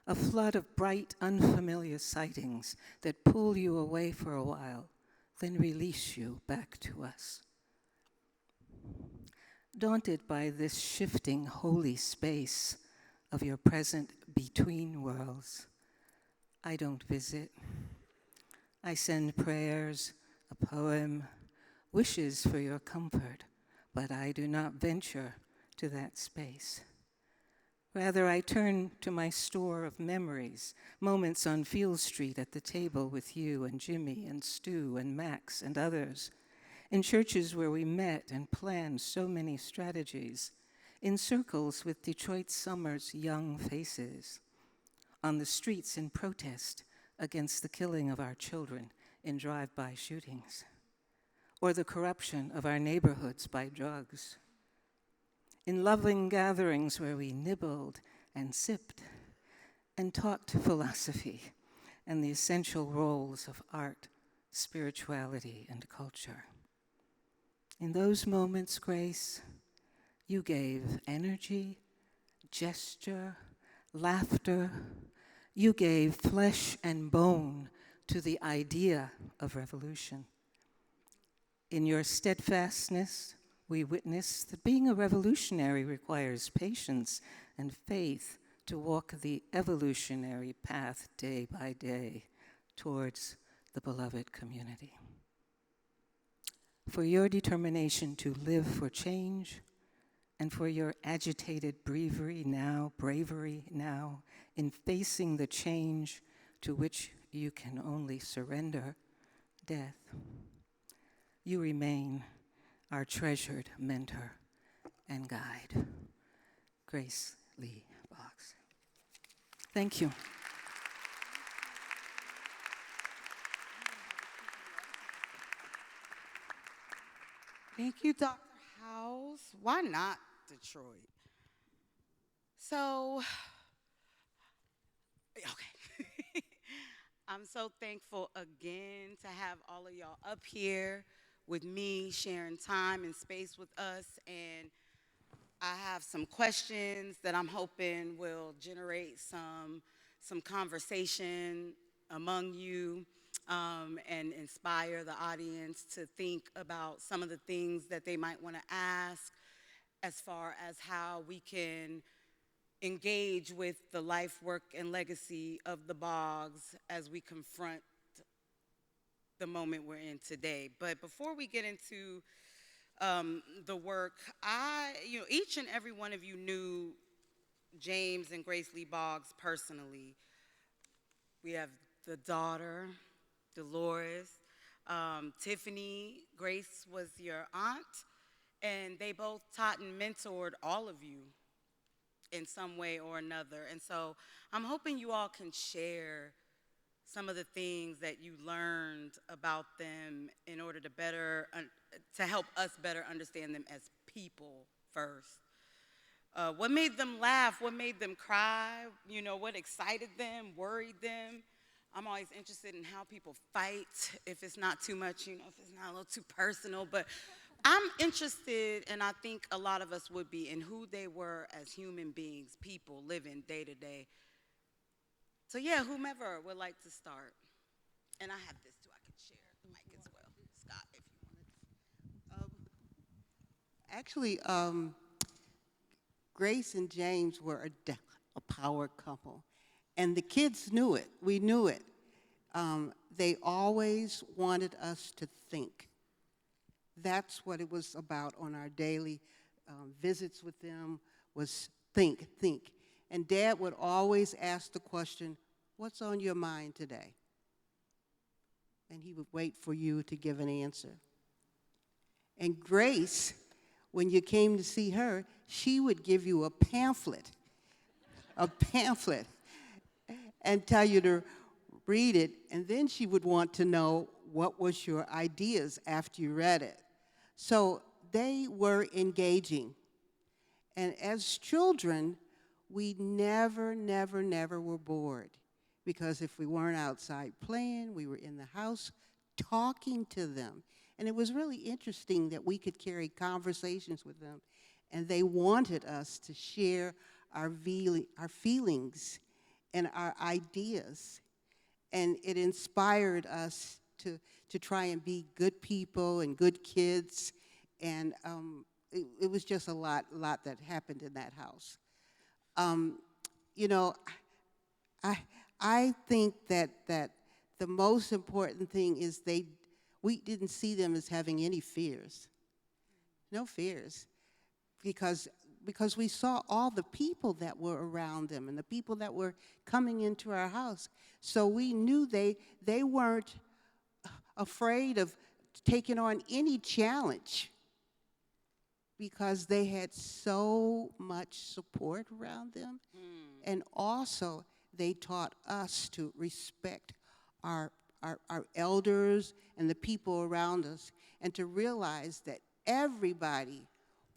Speaker 8: a flood of bright, unfamiliar sightings that pull you away for a while, then release you back to us. Daunted by this shifting holy space of your present between worlds, I don't visit. I send prayers, a poem, wishes for your comfort, but I do not venture to that space. Rather, I turn to my store of memories, moments on Field Street at the table with you and Jimmy and Stu and Max and others, in churches where we met and planned so many strategies, in circles with Detroit summer's young faces, on the streets in protest against the killing of our children in drive-by shootings, or the corruption of our neighborhoods by drugs, in loving gatherings where we nibbled and sipped and talked philosophy and the essential roles of art, spirituality, and culture. In those moments, Grace, you gave energy, gesture, laughter. You gave flesh and bone to the idea of revolution. In your steadfastness, we witnessed that being a revolutionary requires patience and faith to walk the evolutionary path day by day towards the beloved community. For your determination to live for change, and for your agitated bravery now in facing the change to which you can only surrender, death. You remain our treasured mentor and guide. Grace Lee Boggs. Thank you.
Speaker 6: Thank you, Dr. House. Why not Detroit? So, okay. I'm so thankful again to have all of y'all up here with me, sharing time and space with us. And I have some questions that I'm hoping will generate some conversation among you. And inspire the audience to think about some of the things that they might want to ask as far as how we can engage with the life, work, and legacy of the Boggs as we confront the moment we're in today. But before we get into the work, each and every one of you knew James and Grace Lee Boggs personally. We have the daughter, Deloris, Tiffany. Grace was your aunt, and they both taught and mentored all of you in some way or another. And so I'm hoping you all can share some of the things that you learned about them in order to help us better understand them as people first. What made them laugh? What made them cry? What excited them, worried them? I'm always interested in how people fight, if it's not too much, if it's not a little too personal. But I'm interested, and I think a lot of us would be, in who they were as human beings, people living day to day. So yeah, whomever would like to start. And I have this too, I can share the mic as well. Scott, if you wanted.
Speaker 9: Actually, Grace and James were a power couple, and the kids knew it. We knew it. They always wanted us to think. That's what it was about on our daily visits with them, was think. And Dad would always ask the question, "What's on your mind today?" And he would wait for you to give an answer. And Grace, when you came to see her, she would give you a pamphlet, and tell you to read it, and then she would want to know what was your ideas after you read it. So they were engaging. And as children, we never were bored, because if we weren't outside playing, we were in the house talking to them. And it was really interesting that we could carry conversations with them, and they wanted us to share our feelings and our ideas. And it inspired us to try and be good people and good kids. And it was just a lot that happened in that house. I think that the most important thing is we didn't see them as having any fears. No fears. Because we saw all the people that were around them and the people that were coming into our house. So we knew they weren't afraid of taking on any challenge, because they had so much support around them. And also, they taught us to respect our elders and the people around us, and to realize that everybody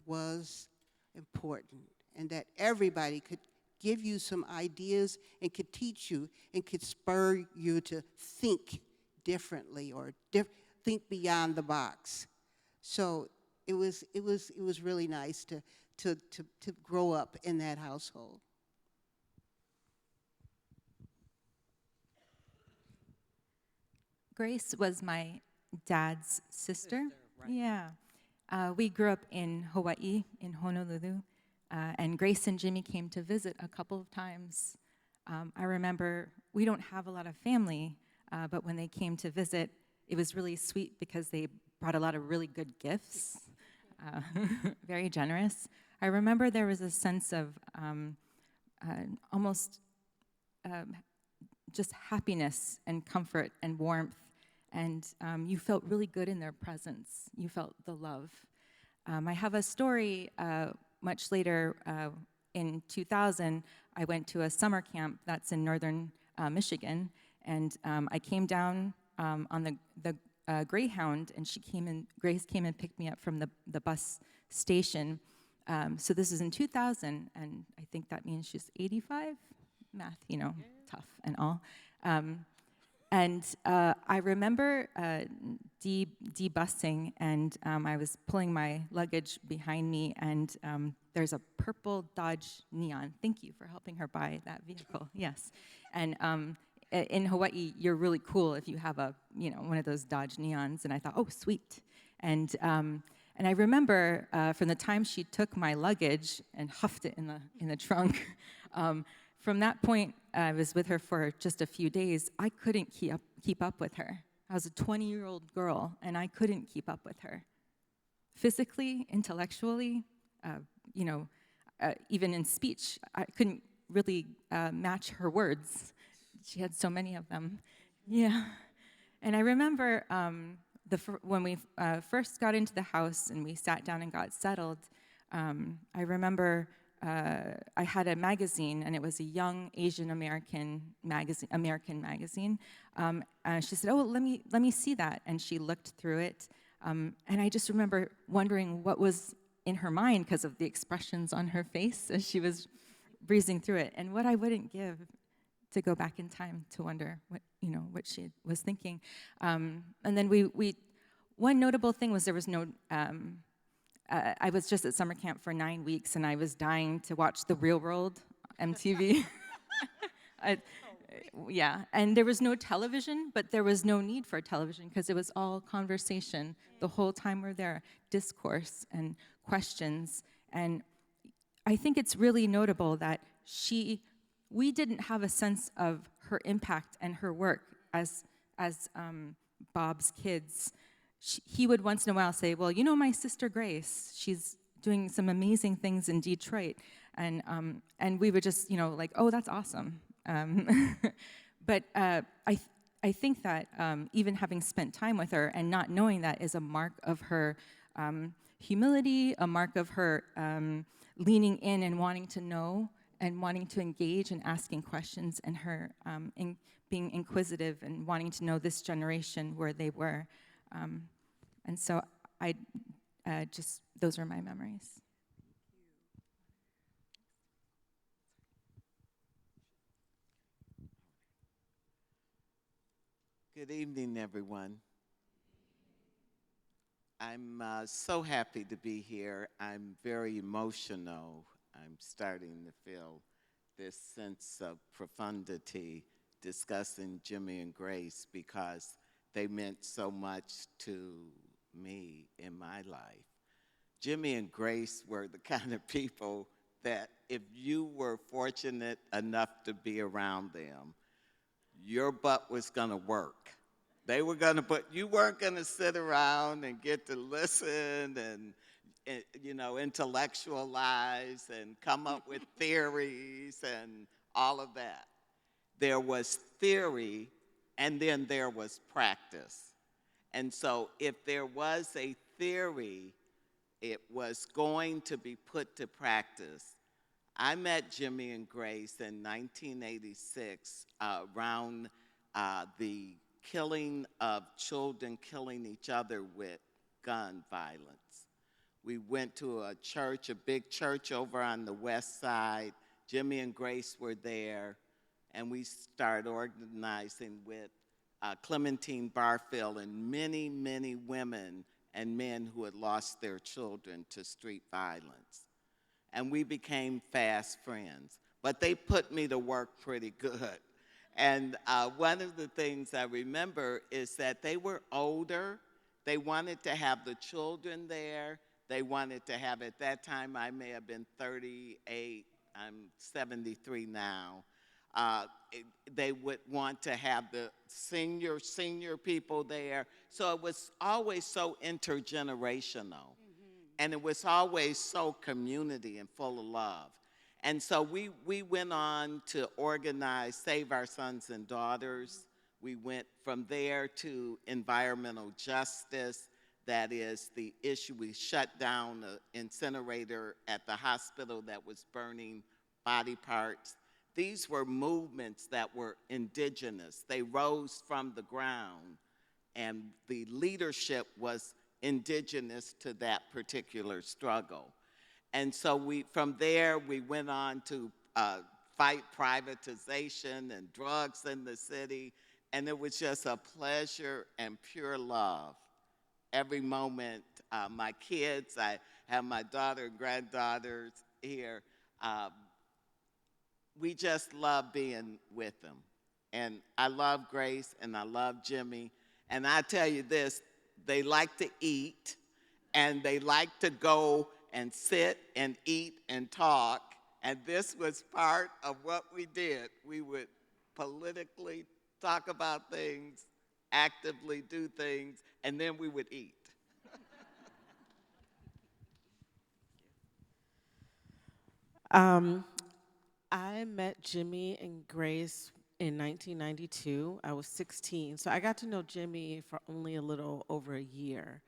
Speaker 9: was important, and that everybody could give you some ideas and could teach you and could spur you to think differently or think beyond the box. So it was really nice to grow up in that household.
Speaker 10: Grace was my dad's sister.
Speaker 6: Right.
Speaker 10: Yeah. We grew up in Hawaii, in Honolulu, and Grace and Jimmy came to visit a couple of times. I remember we don't have a lot of family, but when they came to visit, it was really sweet because they brought a lot of really good gifts, very generous. I remember there was a sense of almost just happiness and comfort and warmth, and you felt really good in their presence. You felt the love. I have a story much later. In 2000, I went to a summer camp that's in northern Michigan, and I came down on the Greyhound, and Grace came and picked me up from the bus station. So this is in 2000, and I think that means she's 85. Math, tough and all. And I remember de-busing, and I was pulling my luggage behind me, and there's a purple Dodge Neon. Thank you for helping her buy that vehicle. Yes. And in Hawaii, you're really cool if you have one of those Dodge Neons. And I thought, oh, sweet. And I remember from the time she took my luggage and huffed it in the trunk. From that point, I was with her for just a few days. I couldn't keep up with her. I was a 20-year-old girl, and I couldn't keep up with her. Physically, intellectually, even in speech, I couldn't really match her words. She had so many of them. Yeah. And I remember when we first got into the house and we sat down and got settled, I remember I had a magazine, and it was a young Asian American magazine. She said, "Oh, let me see that." And she looked through it, and I just remember wondering what was in her mind because of the expressions on her face as she was breezing through it, and what I wouldn't give to go back in time to wonder what she was thinking. And then we one notable thing was there was no. I was just at summer camp for 9 weeks, and I was dying to watch The Real World, MTV. Yeah, and there was no television, but there was no need for television because it was all conversation the whole time we're there, discourse and questions. And I think it's really notable that we didn't have a sense of her impact and her work as Bob's kids. He would once in a while say, "Well, you know my sister Grace, she's doing some amazing things in Detroit," and we would just like, "Oh, that's awesome." But I think that even having spent time with her and not knowing that is a mark of her humility, a mark of her leaning in and wanting to know and wanting to engage and asking questions, and her being inquisitive and wanting to know this generation where they were. And so those are my memories.
Speaker 11: Good evening, everyone. I'm so happy to be here. I'm very emotional. I'm starting to feel this sense of profundity discussing Jimmy and Grace because they meant so much to me in my life. Jimmy and Grace were the kind of people that if you were fortunate enough to be around them, your butt was gonna work. They were gonna you weren't gonna sit around and get to listen and intellectualize and come up with theories and all of that. There was theory, and then there was practice. And so if there was a theory, it was going to be put to practice. I met Jimmy and Grace in 1986 around the killing of children killing each other with gun violence. We went to a church, a big church over on the west side. Jimmy and Grace were there, and we started organizing with Clementine Barfield and many, many women and men who had lost their children to street violence. And we became fast friends. But they put me to work pretty good. And one of the things I remember is that they were older. They wanted to have the children there. They wanted to have, at that time, I may have been 38. I'm 73 now. They would want to have the senior people there. So it was always so intergenerational. And it was always so community and full of love. And so we went on to organize Save Our Sons and Daughters. We went from there to environmental justice. That is the issue. We shut down the incinerator at the hospital that was burning body parts. These were movements that were indigenous. They rose from the ground, and the leadership was indigenous to that particular struggle. And so from there, we went on to fight privatization and drugs in the city, and it was just a pleasure and pure love. Every moment, my kids, I have my daughter and granddaughters here, we just love being with them. And I love Grace and I love Jimmy. And I tell you this, they like to eat and they like to go and sit and eat and talk. And this was part of what we did. We would politically talk about things actively do things, and then we would eat.
Speaker 12: I met Jimmy and Grace in 1992. I was 16, so I got to know Jimmy for only a little over a year.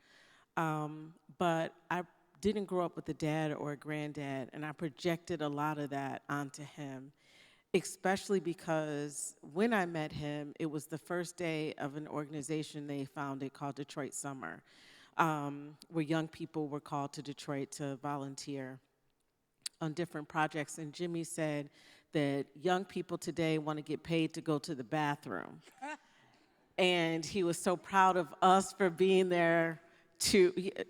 Speaker 12: But I didn't grow up with a dad or a granddad, and I projected a lot of that onto him, especially because when I met him, it was the first day of an organization they founded called Detroit Summer, where young people were called to Detroit to volunteer on different projects. And Jimmy said that young people today want to get paid to go to the bathroom. And he was so proud of us for being there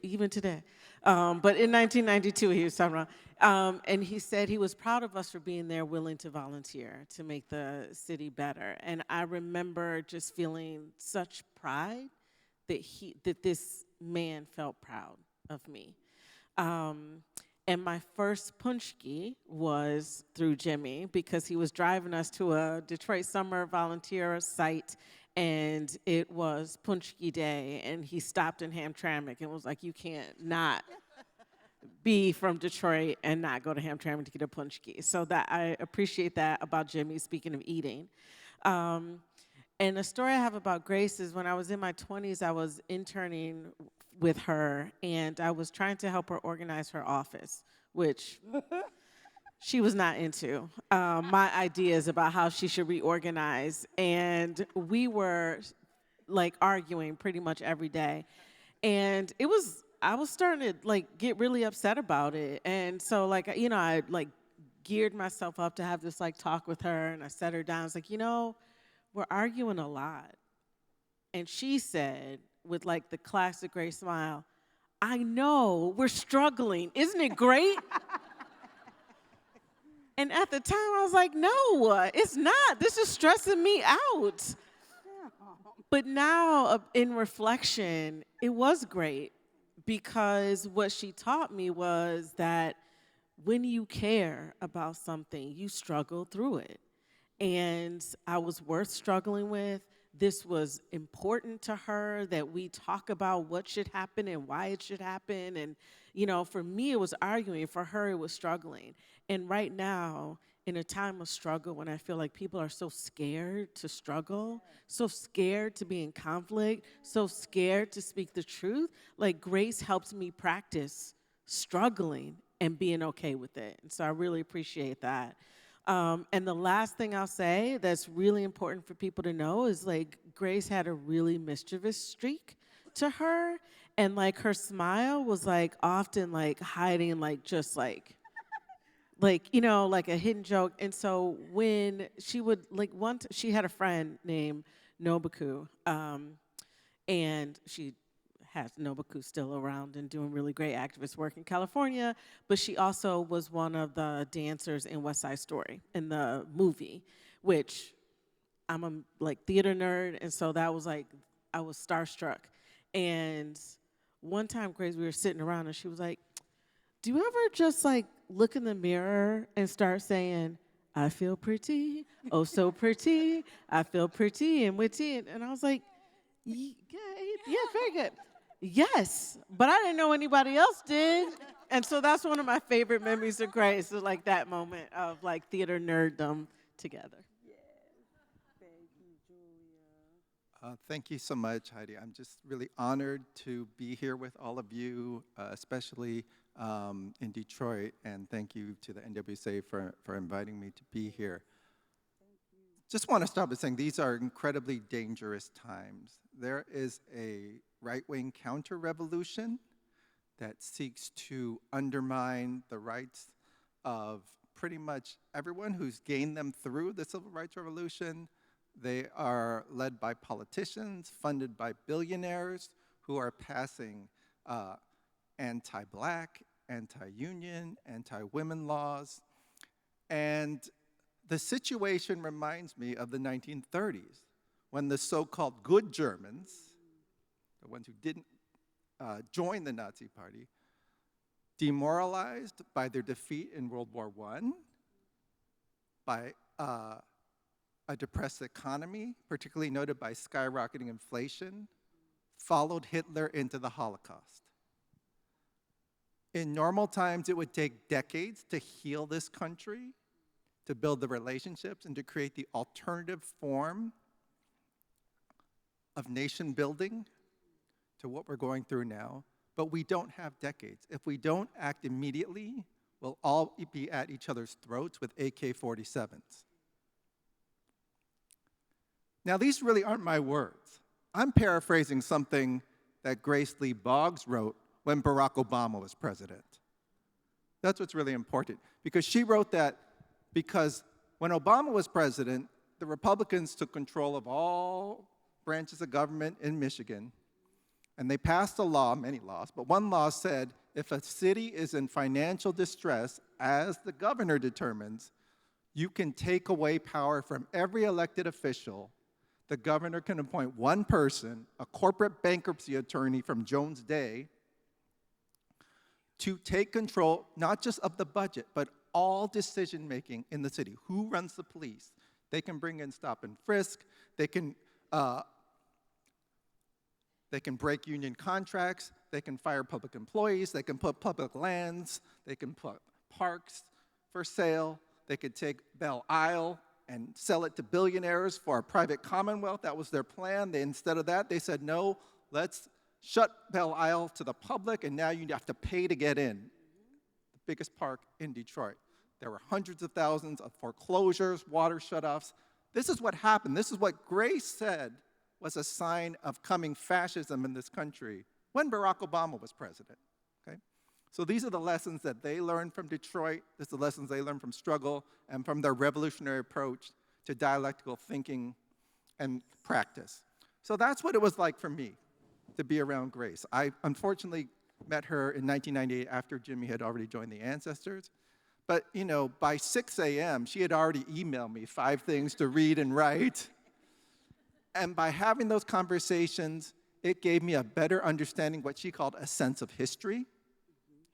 Speaker 12: even today. But in 1992, he was talking about, and he said he was proud of us for being there, willing to volunteer to make the city better. And I remember just feeling such pride that this man felt proud of me. And my first punchki was through Jimmy, because he was driving us to a Detroit Summer volunteer site, and it was punchki day, and he stopped in Hamtramck and was like, you can't not be from Detroit and not go to Hamtramck to get a punchki. So that I appreciate that about Jimmy, speaking of eating. And the story I have about Grace is when I was in my 20s, I was interning with her, and I was trying to help her organize her office, which she was not into my ideas about how she should reorganize. And we were like arguing pretty much every day. And I was starting to like get really upset about it. And so like, you know, I like geared myself up to have this like talk with her, and I set her down. I was like, you know, we're arguing a lot. And she said, with like the classic Grace smile, I know, we're struggling. Isn't it great? And at the time, I was like, no, it's not. This is stressing me out. But now, in reflection, it was great, because what she taught me was that when you care about something, you struggle through it. And I was worth struggling with. This was important to her, that we talk about what should happen and why it should happen. And, you know, for me, it was arguing. For her, it was struggling. And right now, in a time of struggle, when I feel like people are so scared to struggle, so scared to be in conflict, so scared to speak the truth, like Grace helps me practice struggling and being okay with it. And so I really appreciate that. And the last thing I'll say that's really important for people to know is like Grace had a really mischievous streak to her, and like her smile was like often like hiding like just like you know, like a hidden joke. And so when she would like she had a friend named Nobuku, and she has Nobuku still around and doing really great activist work in California, but she also was one of the dancers in West Side Story in the movie, which I'm a like theater nerd, and so that was like, I was starstruck. And one time, Grace, we were sitting around, and she was like, do you ever just like look in the mirror and start saying, I feel pretty, oh so pretty, I feel pretty and witty? And I was like, yeah, very good. Yes, but I didn't know anybody else did. And so that's one of my favorite memories of Grace, is like that moment of like theater nerddom together.
Speaker 13: Thank you so much, Heidi. I'm just really honored to be here with all of you, especially in Detroit, and thank you to the NWSA for inviting me to be here. Just want to start by saying these are incredibly dangerous times. There is a right-wing counter-revolution that seeks to undermine the rights of pretty much everyone who's gained them through the civil rights revolution. They are led by politicians, funded by billionaires who are passing anti-black, anti-union, anti-women laws. And the situation reminds me of the 1930s, when the so-called good Germans, the ones who didn't join the Nazi Party, demoralized by their defeat in World War I, by a depressed economy, particularly noted by skyrocketing inflation, followed Hitler into the Holocaust. In normal times, it would take decades to heal this country, to build the relationships, and to create the alternative form of nation building to what we're going through now. But we don't have decades. If we don't act immediately, we'll all be at each other's throats with AK-47s. Now, these really aren't my words. I'm paraphrasing something that Grace Lee Boggs wrote when Barack Obama was president. That's what's really important, because she wrote that because when Obama was president, the Republicans took control of all branches of government in Michigan, and they passed a law, many laws, but one law said if a city is in financial distress, as the governor determines, you can take away power from every elected official. The governor can appoint one person, a corporate bankruptcy attorney from Jones Day, to take control not just of the budget, but all decision-making in the city. Who runs the police? They can bring in stop and frisk. They can break union contracts. They can fire public employees. They can put public lands. They can put parks for sale. They could take Belle Isle and sell it to billionaires for a private commonwealth. That was their plan. Instead of that, they said, no, let's shut Belle Isle to the public, and now you have to pay to get in. The biggest park in Detroit. There were hundreds of thousands of foreclosures, water shutoffs. This is what happened. This is what Grace said was a sign of coming fascism in this country when Barack Obama was president. Okay? So these are the lessons that they learned from Detroit. These are the lessons they learned from struggle and from their revolutionary approach to dialectical thinking and practice. So that's what it was like for me to be around Grace. I unfortunately met her in 1998 after Jimmy had already joined the Ancestors. But, you know, by 6 a.m., she had already emailed me 5 things to read and write. And by having those conversations, it gave me a better understanding what she called a sense of history.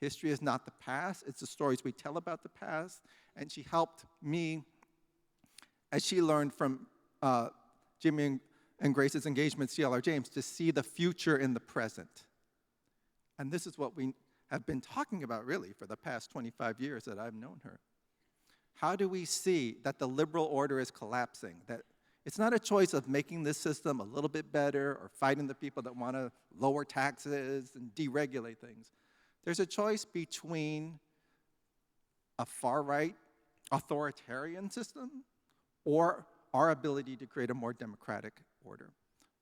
Speaker 13: History is not the past, it's the stories we tell about the past. And she helped me, as she learned from Jimmy and Grace's engagement, C.L.R. James, to see the future in the present. And this is what we have been talking about, really, for the past 25 years that I've known her. How do we see that the liberal order is collapsing? That it's not a choice of making this system a little bit better or fighting the people that want to lower taxes and deregulate things. There's a choice between a far-right authoritarian system or our ability to create a more democratic order.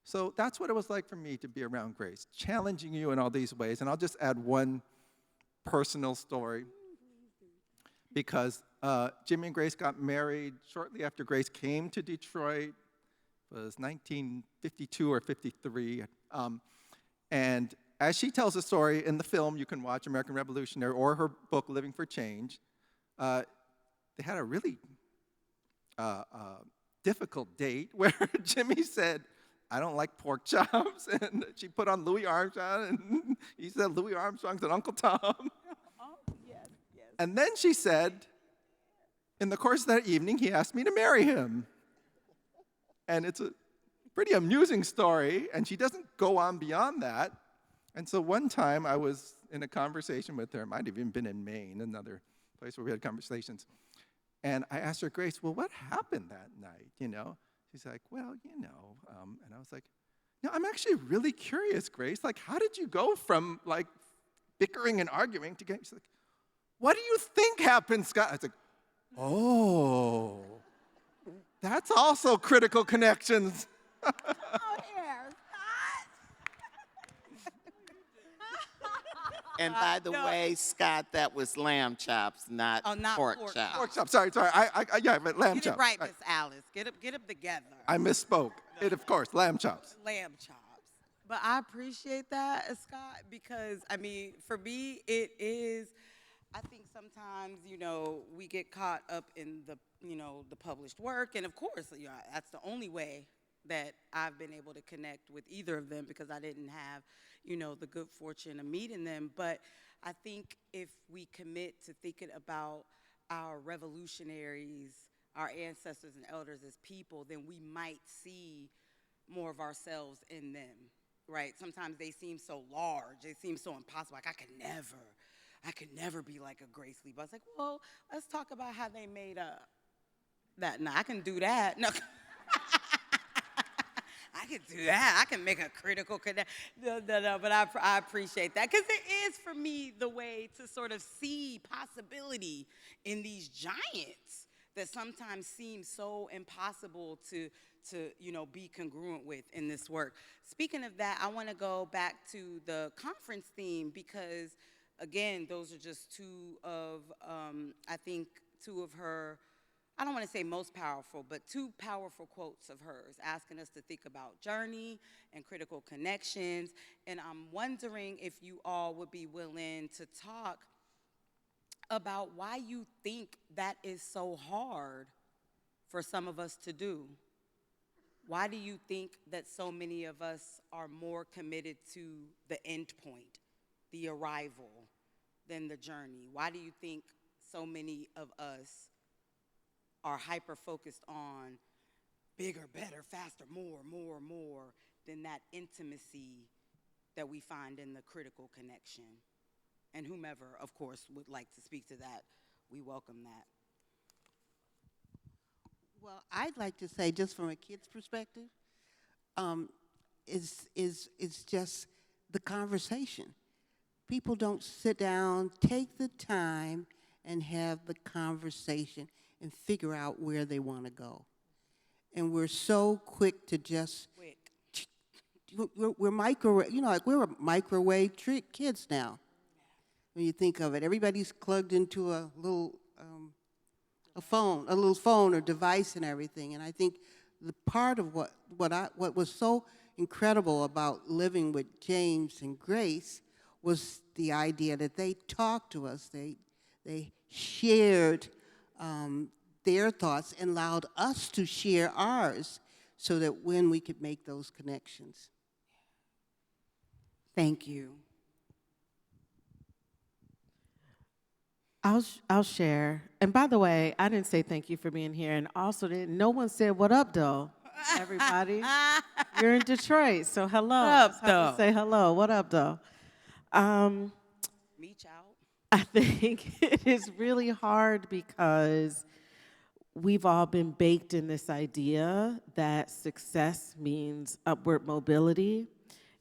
Speaker 13: So that's what it was like for me to be around Grace, challenging you in all these ways. And I'll just add one personal story, because Jimmy and Grace got married shortly after Grace came to Detroit. It was 1952 or 53. And as she tells the story in the film, you can watch American Revolutionary, or her book, Living for Change, they had a really difficult date where Jimmy said, I don't like pork chops, and she put on Louis Armstrong, and he said Louis Armstrong's an Uncle Tom.
Speaker 6: Oh, yes, yes.
Speaker 13: And then she said, in the course of that evening, he asked me to marry him. And it's a pretty amusing story, and she doesn't go on beyond that. And so one time I was in a conversation with her, it might have even been in Maine, another place where we had conversations. And I asked her, Grace, well, what happened that night, you know? She's like, well, you know, and I was like, no, I'm actually really curious, Grace. Like, how did you go from, like, bickering and arguing to getting, she's like, what do you think happened, Scott? I was like, oh, that's also critical connections.
Speaker 6: Oh, yeah,
Speaker 11: And by the way, Scott, that was lamb chops, not pork chops.
Speaker 13: Pork chops, sorry, yeah, but lamb chops.
Speaker 6: Get it right, Miss Alice. Get them together.
Speaker 13: I misspoke. It, of course, lamb chops.
Speaker 6: Lamb chops. But I appreciate that, Scott, because, I mean, for me, it is, I think sometimes, you know, we get caught up in the, you know, the published work. And of course, you know, that's the only way that I've been able to connect with either of them, because I didn't have, you know, the good fortune of meeting them. But I think if we commit to thinking about our revolutionaries, our ancestors and elders as people, then we might see more of ourselves in them, right? Sometimes they seem so large, they seem so impossible, like I could never be like a Grace Lee Boggs. Like, well, let's talk about how they made up that. No, I can do that. No. I can do that. I can make a critical connection. No, but I appreciate that, because it is, for me, the way to sort of see possibility in these giants that sometimes seem so impossible to be congruent with in this work. Speaking of that, I want to go back to the conference theme, because, again, those are just two of her, I don't want to say most powerful, but two powerful quotes of hers, asking us to think about journey and critical connections. And I'm wondering if you all would be willing to talk about why you think that is so hard for some of us to do. Why do you think that so many of us are more committed to the end point, the arrival, than the journey? Why do you think so many of us are hyper-focused on bigger, better, faster, more, than that intimacy that we find in the critical connection? And whomever, of course, would like to speak to that, we welcome that.
Speaker 9: Well, I'd like to say, just from a kid's perspective, is just the conversation. People don't sit down, take the time, and have the conversation and figure out where they want to go. And we're so quick to just, we're microwave, we're microwave kids now. When you think of it, everybody's plugged into a little phone or device and everything. And I think the part of what was so incredible about living with James and Grace was the idea that they talked to us, they shared their thoughts and allowed us to share ours, so that when we could make those connections.
Speaker 6: Thank you.
Speaker 12: I'll share. And by the way, I didn't say thank you for being here, and also no one said what up, though. Everybody, you're in Detroit, so hello.
Speaker 6: What up, though?
Speaker 12: Say hello. What up, though?
Speaker 6: Meet out.
Speaker 12: I think it is really hard because we've all been baked in this idea that success means upward mobility,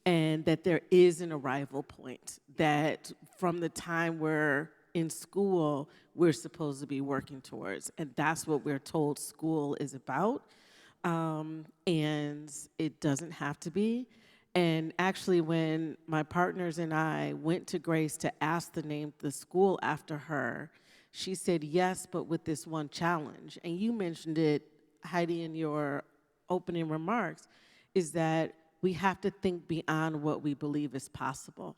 Speaker 12: and that there is an arrival point, that from the time we're in school, we're supposed to be working towards. And that's what we're told school is about. And it doesn't have to be. And actually, when my partners and I went to Grace to ask to name the school after her, she said yes, but with this one challenge. And you mentioned it, Heidi, in your opening remarks, is that we have to think beyond what we believe is possible.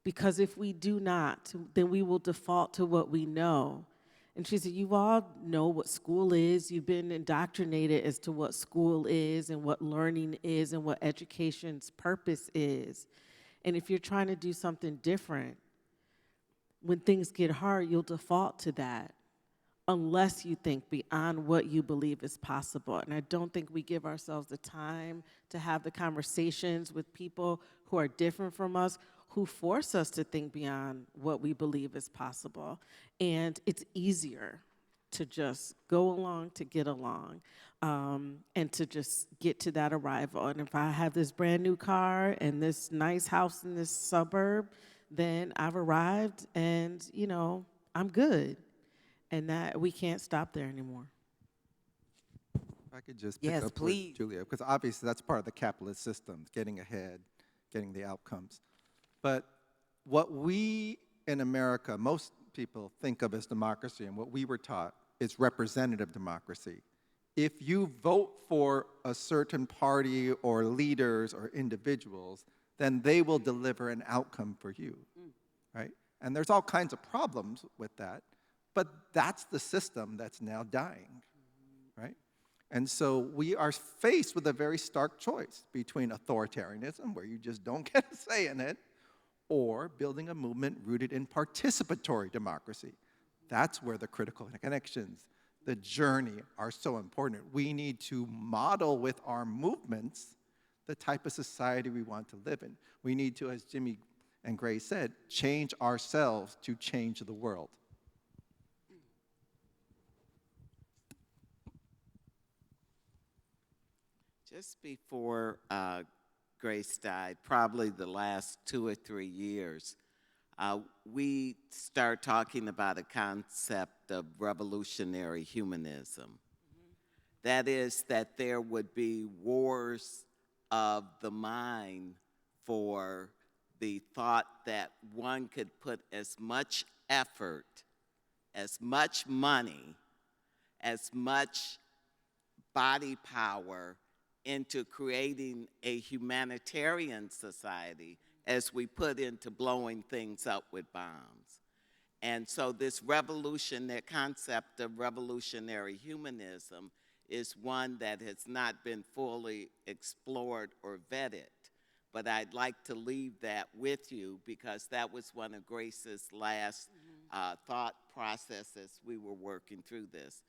Speaker 12: Because if we do not, then we will default to what we know. And she said, you all know what school is. You've been indoctrinated as to what school is and what learning is and what education's purpose is. And if you're trying to do something different, when things get hard, you'll default to that unless you think beyond what you believe is possible. And I don't think we give ourselves the time to have the conversations with people who are different from us, who force us to think beyond what we believe is possible. And it's easier to just go along to get along, and to just get to that arrival. And if I have this brand new car and this nice house in this suburb, then I've arrived and, I'm good. And that we can't stop there anymore.
Speaker 13: If I could just pick up with Julia, because obviously that's part of the capitalist system, getting ahead, getting the outcomes. But what we in America, most people think of as democracy, and what we were taught is representative democracy. If you vote for a certain party or leaders or individuals, then they will deliver an outcome for you, right? And there's all kinds of problems with that, but that's the system that's now dying, right? And so we are faced with a very stark choice between authoritarianism, where you just don't get a say in it, or building a movement rooted in participatory democracy. That's where the critical connections, the journey are so important. We need to model with our movements the type of society we want to live in. We need to, as Jimmy and Grace said, change ourselves to change the world.
Speaker 11: Just before Grace died, probably the last 2 or 3 years, we start talking about a concept of revolutionary humanism. That is, that there would be wars of the mind for the thought that one could put as much effort, as much money, as much body power into creating a humanitarian society as we put into blowing things up with bombs. And so this revolutionary concept of revolutionary humanism is one that has not been fully explored or vetted. But I'd like to leave that with you because that was one of Grace's last thought processes we were working through this.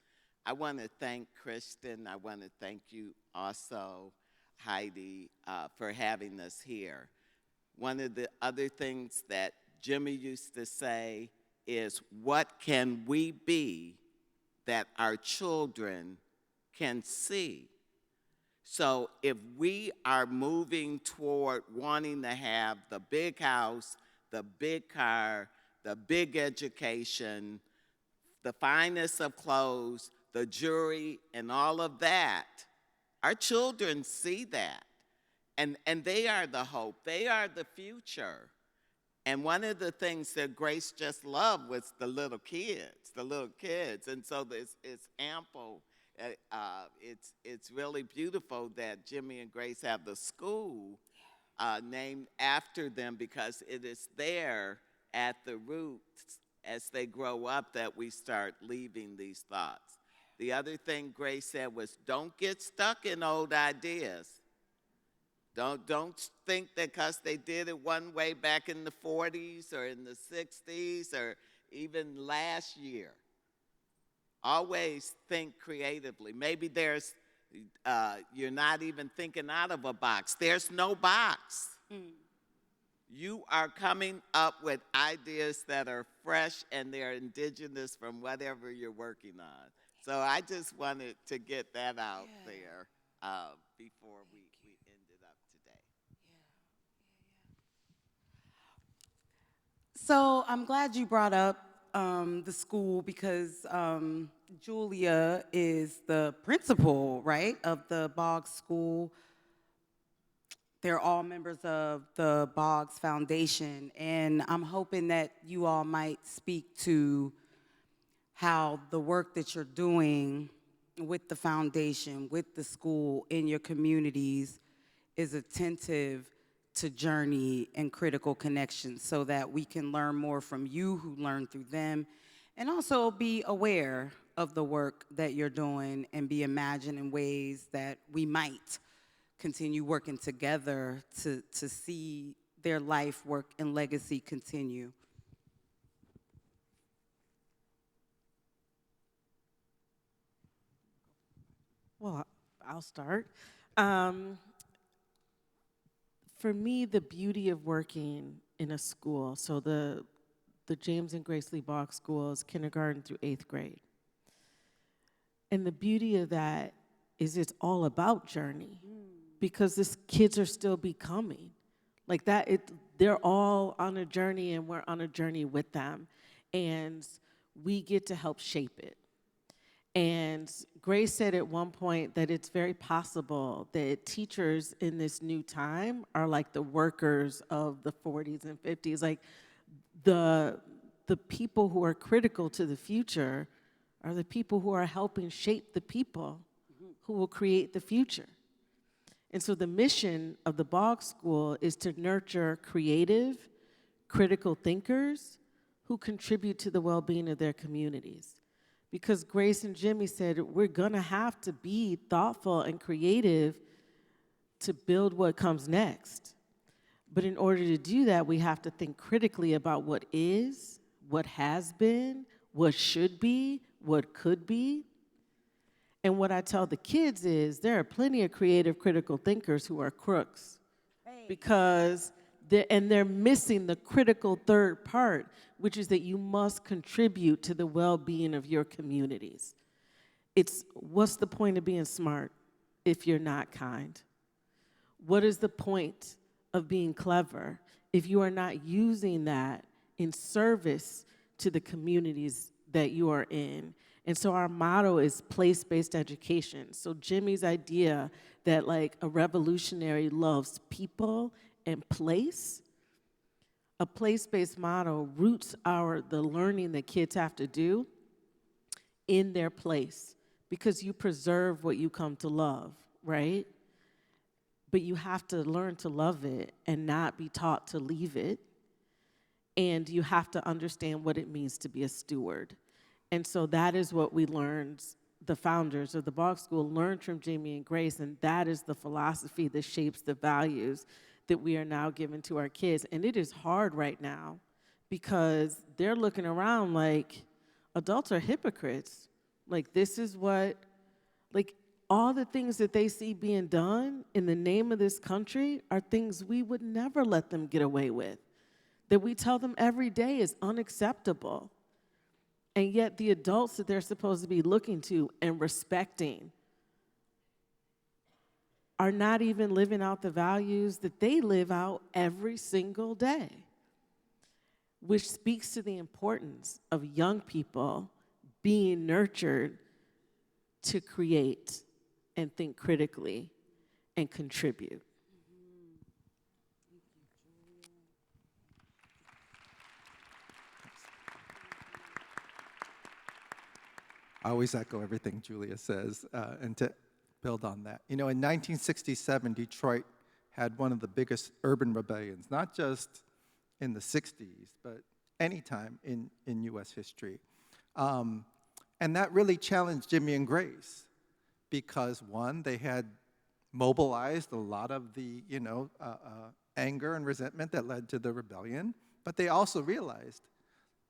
Speaker 11: I want to thank Kristen. I want to thank you also, Heidi, for having us here. One of the other things that Jimmy used to say is, what can we be that our children can see? So if we are moving toward wanting to have the big house, the big car, the big education, the finest of clothes, the jewelry, and all of that, our children see that. And they are the hope. They are the future. And one of the things that Grace just loved was the little kids. And so it's ample. It's really beautiful that Jimmy and Grace have the school named after them because it is there at the roots as they grow up that we start leaving these thoughts. The other thing Grace said was, don't get stuck in old ideas. Don't think that because they did it one way back in the 40s or in the 60s or even last year. Always think creatively. Maybe you're not even thinking out of a box. There's no box. You are coming up with ideas that are fresh and they're indigenous from whatever you're working on. So I just wanted to get that out there before we ended up today.
Speaker 6: So I'm glad you brought up the school because Julia is the principal, right, of the Boggs School. They're all members of the Boggs Foundation, and I'm hoping that you all might speak to how the work that you're doing with the foundation, with the school, in your communities is attentive to journey and critical connections so that we can learn more from you who learn through them, and also be aware of the work that you're doing and be imagining ways that we might continue working together to see their life, work, and legacy continue.
Speaker 12: Well, I'll start. For me, the beauty of working in a school, so the James and Grace Lee Boggs School is kindergarten through 8th grade. And the beauty of that is it's all about journey because these kids are still becoming. Like that, they're all on a journey and we're on a journey with them. And we get to help shape it. And Grace said at one point that it's very possible that teachers in this new time are like the workers of the 40s and 50s. Like the people who are critical to the future are the people who are helping shape the people who will create the future. And so the mission of the Boggs School is to nurture creative, critical thinkers who contribute to the well-being of their communities. Because Grace and Jimmy said we're gonna have to be thoughtful and creative to build what comes next. But in order to do that, we have to think critically about what is, what has been, what should be, what could be. And what I tell the kids is there are plenty of creative critical thinkers who are crooks because they're missing the critical third part, which is that you must contribute to the well-being of your communities. It's what's the point of being smart if you're not kind? What is the point of being clever if you are not using that in service to the communities that you are in? And so our motto is place-based education. So Jimmy's idea that like a revolutionary loves people and place, a place-based motto roots the learning that kids have to do in their place, because you preserve what you come to love, right? But you have to learn to love it and not be taught to leave it. And you have to understand what it means to be a steward. And so that is what we learned, the founders of the Boggs School learned from Jamie and Grace, and that is the philosophy that shapes the values that we are now giving to our kids. And it is hard right now because they're looking around like adults are hypocrites. Like this is what, like all the things that they see being done in the name of this country are things we would never let them get away with, that we tell them every day is unacceptable. And yet the adults that they're supposed to be looking to and respecting are not even living out the values that they live out every single day, which speaks to the importance of young people being nurtured to create and think critically and contribute.
Speaker 13: I always echo everything Julia says, and to build on that. You know, in 1967, Detroit had one of the biggest urban rebellions, not just in the 60s, but any time in US history. And that really challenged Jimmy and Grace because, one, they had mobilized a lot of the, anger and resentment that led to the rebellion, but they also realized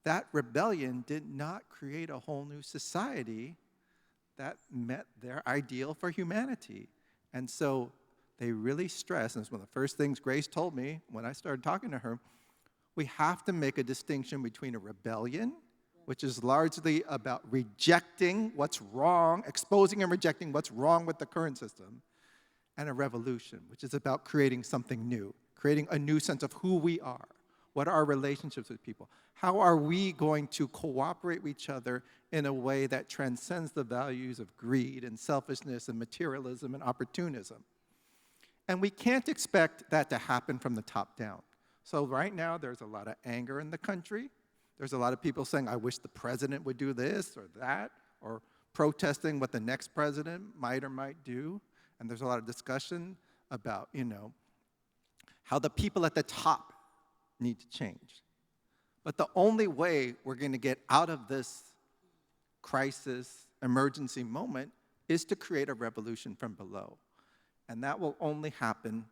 Speaker 13: that rebellion did not create a whole new society that met their ideal for humanity. And so they really stressed, and it's one of the first things Grace told me when I started talking to her, we have to make a distinction between a rebellion, which is largely about rejecting what's wrong, exposing and rejecting what's wrong with the current system, and a revolution, which is about creating something new, creating a new sense of who we are. What are our relationships with people? How are we going to cooperate with each other in a way that transcends the values of greed and selfishness and materialism and opportunism? And we can't expect that to happen from the top down. So right now, there's a lot of anger in the country. There's a lot of people saying, I wish the president would do this or that, or protesting what the next president might or might do. And there's a lot of discussion about, how the people at the top need to change. But the only way we're going to get out of this crisis, emergency moment is to create a revolution from below. And that will only happen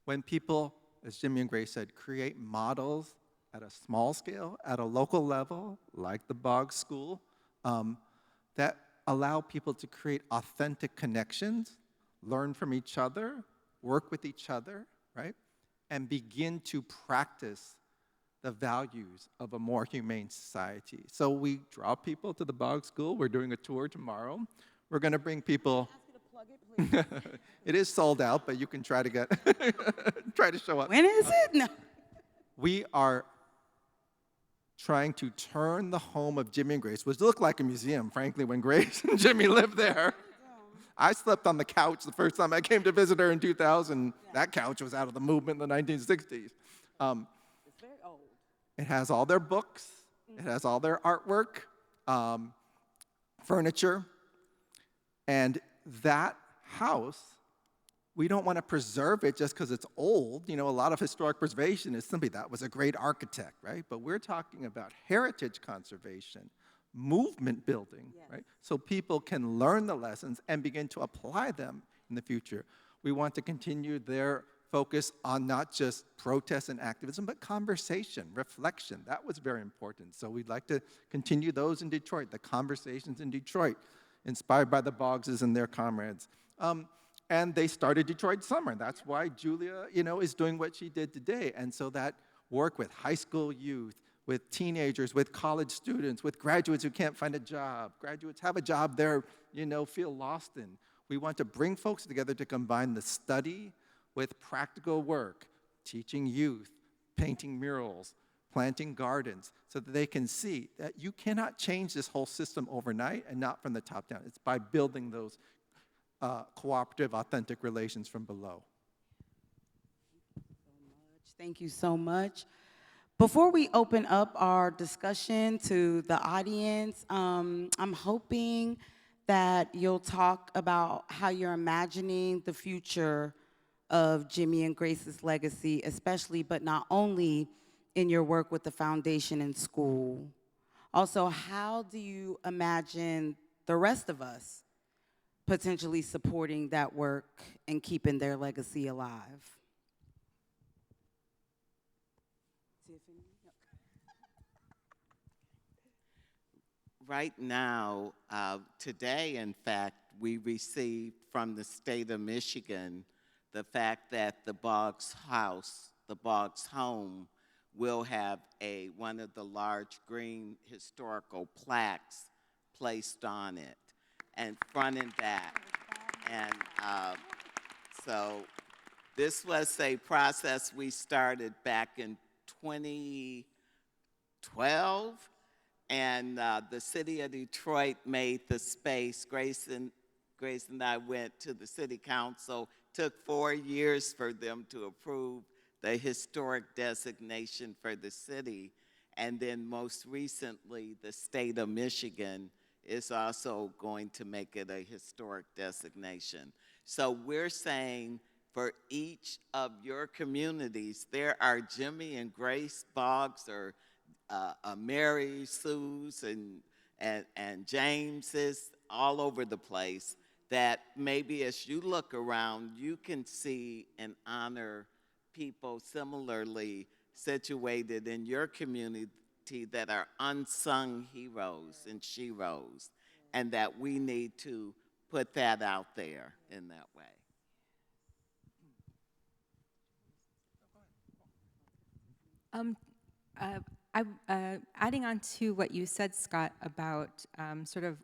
Speaker 13: when people, as Jimmy and Grace said, create models at a small scale, at a local level, like the Boggs School, that allow people to create authentic connections, learn from each other, work with each other, right? And begin to practice the values of a more humane society. So we draw people to the Boggs School. We're doing a tour tomorrow. We're going to bring people. It is sold out, but you can try to get try to show up.
Speaker 6: When is it? No.
Speaker 13: We are trying to turn the home of Jimmy and Grace, which looked like a museum, frankly, when Grace and Jimmy lived there. I slept on the couch the first time I came to visit her in 2000. Yeah. That couch was out of the movement in the 1960s. It's
Speaker 6: very old.
Speaker 13: It has all their books. It has all their artwork, furniture. And that house, we don't want to preserve it just because it's old. A lot of historic preservation is simply that was a great architect, right? But we're talking about heritage conservation, movement building, yes. Right? So people can learn the lessons and begin to apply them in the future. We want to continue their focus on not just protest and activism, but conversation, reflection. That was very important. So we'd like to continue those in Detroit, the conversations in Detroit. inspired by the Boggses and their comrades. And they started Detroit Summer. That's why Julia, is doing what she did today. And so that work with high school youth, with teenagers, with college students, with graduates who can't find a job. Graduates have a job they're, feel lost in. We want to bring folks together to combine the study with practical work, teaching youth, painting murals, planting gardens, so that they can see that you cannot change this whole system overnight and not from the top down. It's by building those cooperative, authentic relations from below.
Speaker 6: Thank you so much. Before we open up our discussion to the audience, I'm hoping that you'll talk about how you're imagining the future of Jimmy and Grace's legacy, especially but not only in your work with the foundation and school. Also, how do you imagine the rest of us potentially supporting that work and keeping their legacy alive? Tiffany?
Speaker 11: Right now, today, in fact, we received from the state of Michigan the fact that the Boggs house, the Boggs home, will have one of the large green historical plaques placed on it, and front and back. And so this was a process we started back in 2012, and the city of Detroit made the space. Grace and I went to the city council. Took 4 years for them to approve the historic designation for the city. And then most recently, the state of Michigan is also going to make it a historic designation. So we're saying for each of your communities, there are Jimmy and Grace Boggs, or Mary Sue's and James's all over the place, that maybe as you look around, you can see and honor people similarly situated in your community that are unsung heroes and sheroes, and that we need to put that out there in that way.
Speaker 10: Adding on to what you said, Scott, about sort of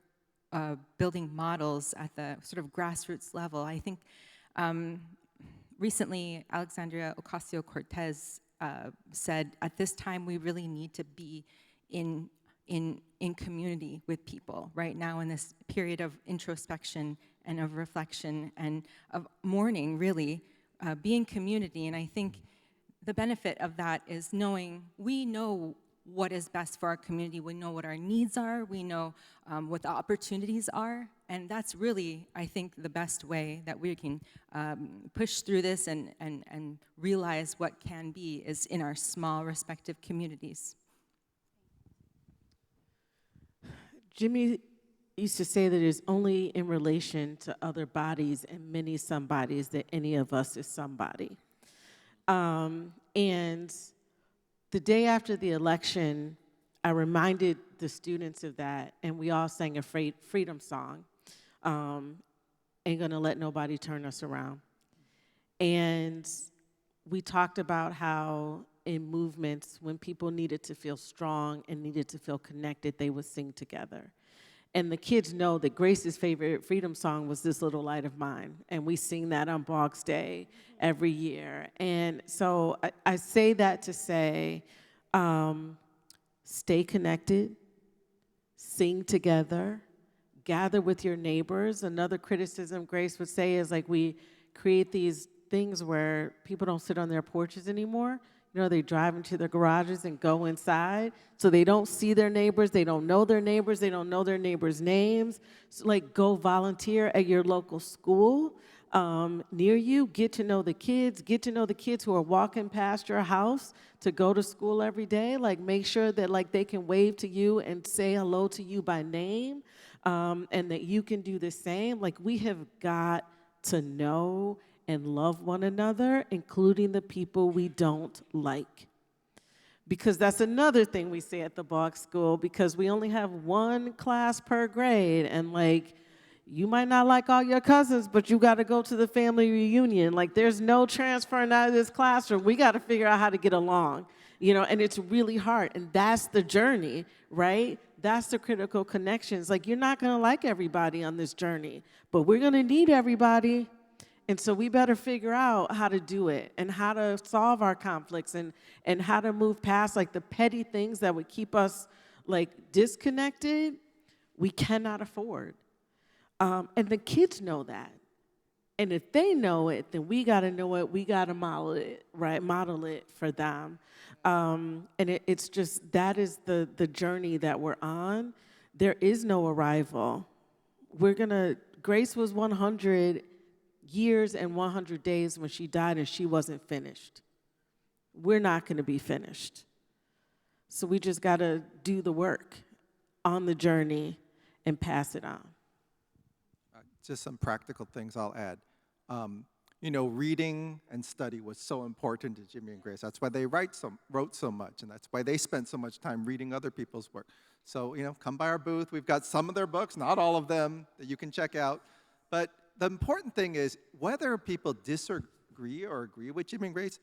Speaker 10: building models at the sort of grassroots level, I think recently Alexandria Ocasio-Cortez said, at this time we really need to be in community with people right now in this period of introspection and of reflection and of mourning, really, be in community. And I think the benefit of that is knowing we know what is best for our community. We know what our needs are. We know what the opportunities are. And that's really, I think, the best way that we can push through this and realize what can be is in our small respective communities.
Speaker 12: Jimmy used to say that it's only in relation to other bodies and many somebodies that any of us is somebody. And the day after the election, I reminded the students of that, and we all sang a freedom song, Ain't Gonna Let Nobody Turn Us Around. And we talked about how in movements, when people needed to feel strong and needed to feel connected, they would sing together. And the kids know that Grace's favorite freedom song was This Little Light of Mine, and we sing that on Boggs Day every year. And so I say that to say, stay connected, sing together, gather with your neighbors. Another criticism Grace would say is, like, we create these things where people don't sit on their porches anymore. You know, they drive into their garages and go inside, so they don't see their neighbors, they don't know their neighbors, they don't know their neighbors' names. So, like, go volunteer at your local school near you, get to know the kids who are walking past your house to go to school every day. Like, make sure that, like, they can wave to you and say hello to you by name, and that you can do the same. Like, we have got to know and love one another, including the people we don't like. Because that's another thing we say at the Boggs School, because we only have one class per grade, and, like, You might not like all your cousins, but you got to go to the family reunion. Like, there's no transferring out of this classroom. We got to figure out how to get along, and it's really hard. And that's the journey, right? That's the critical connections. Like, you're not going to like everybody on this journey, but we're going to need everybody. And so we better figure out how to do it and how to solve our conflicts and how to move past, like, the petty things that would keep us, like, disconnected. We cannot afford. And the kids know that. And if they know it, then we got to know it. We got to model it, right? Model it for them. And it's just, that is the journey that we're on. There is no arrival. Grace was 100 years and 100 days when she died, and she wasn't finished. We're not going to be finished. So we just got to do the work on the journey and pass it on.
Speaker 13: Just some practical things I'll add. Reading and study was so important to Jimmy and Grace. That's why they wrote so much, and that's why they spent so much time reading other people's work. So, come by our booth. We've got some of their books, not all of them, that you can check out. But the important thing is, whether people disagree or agree with Jimmy and Grace,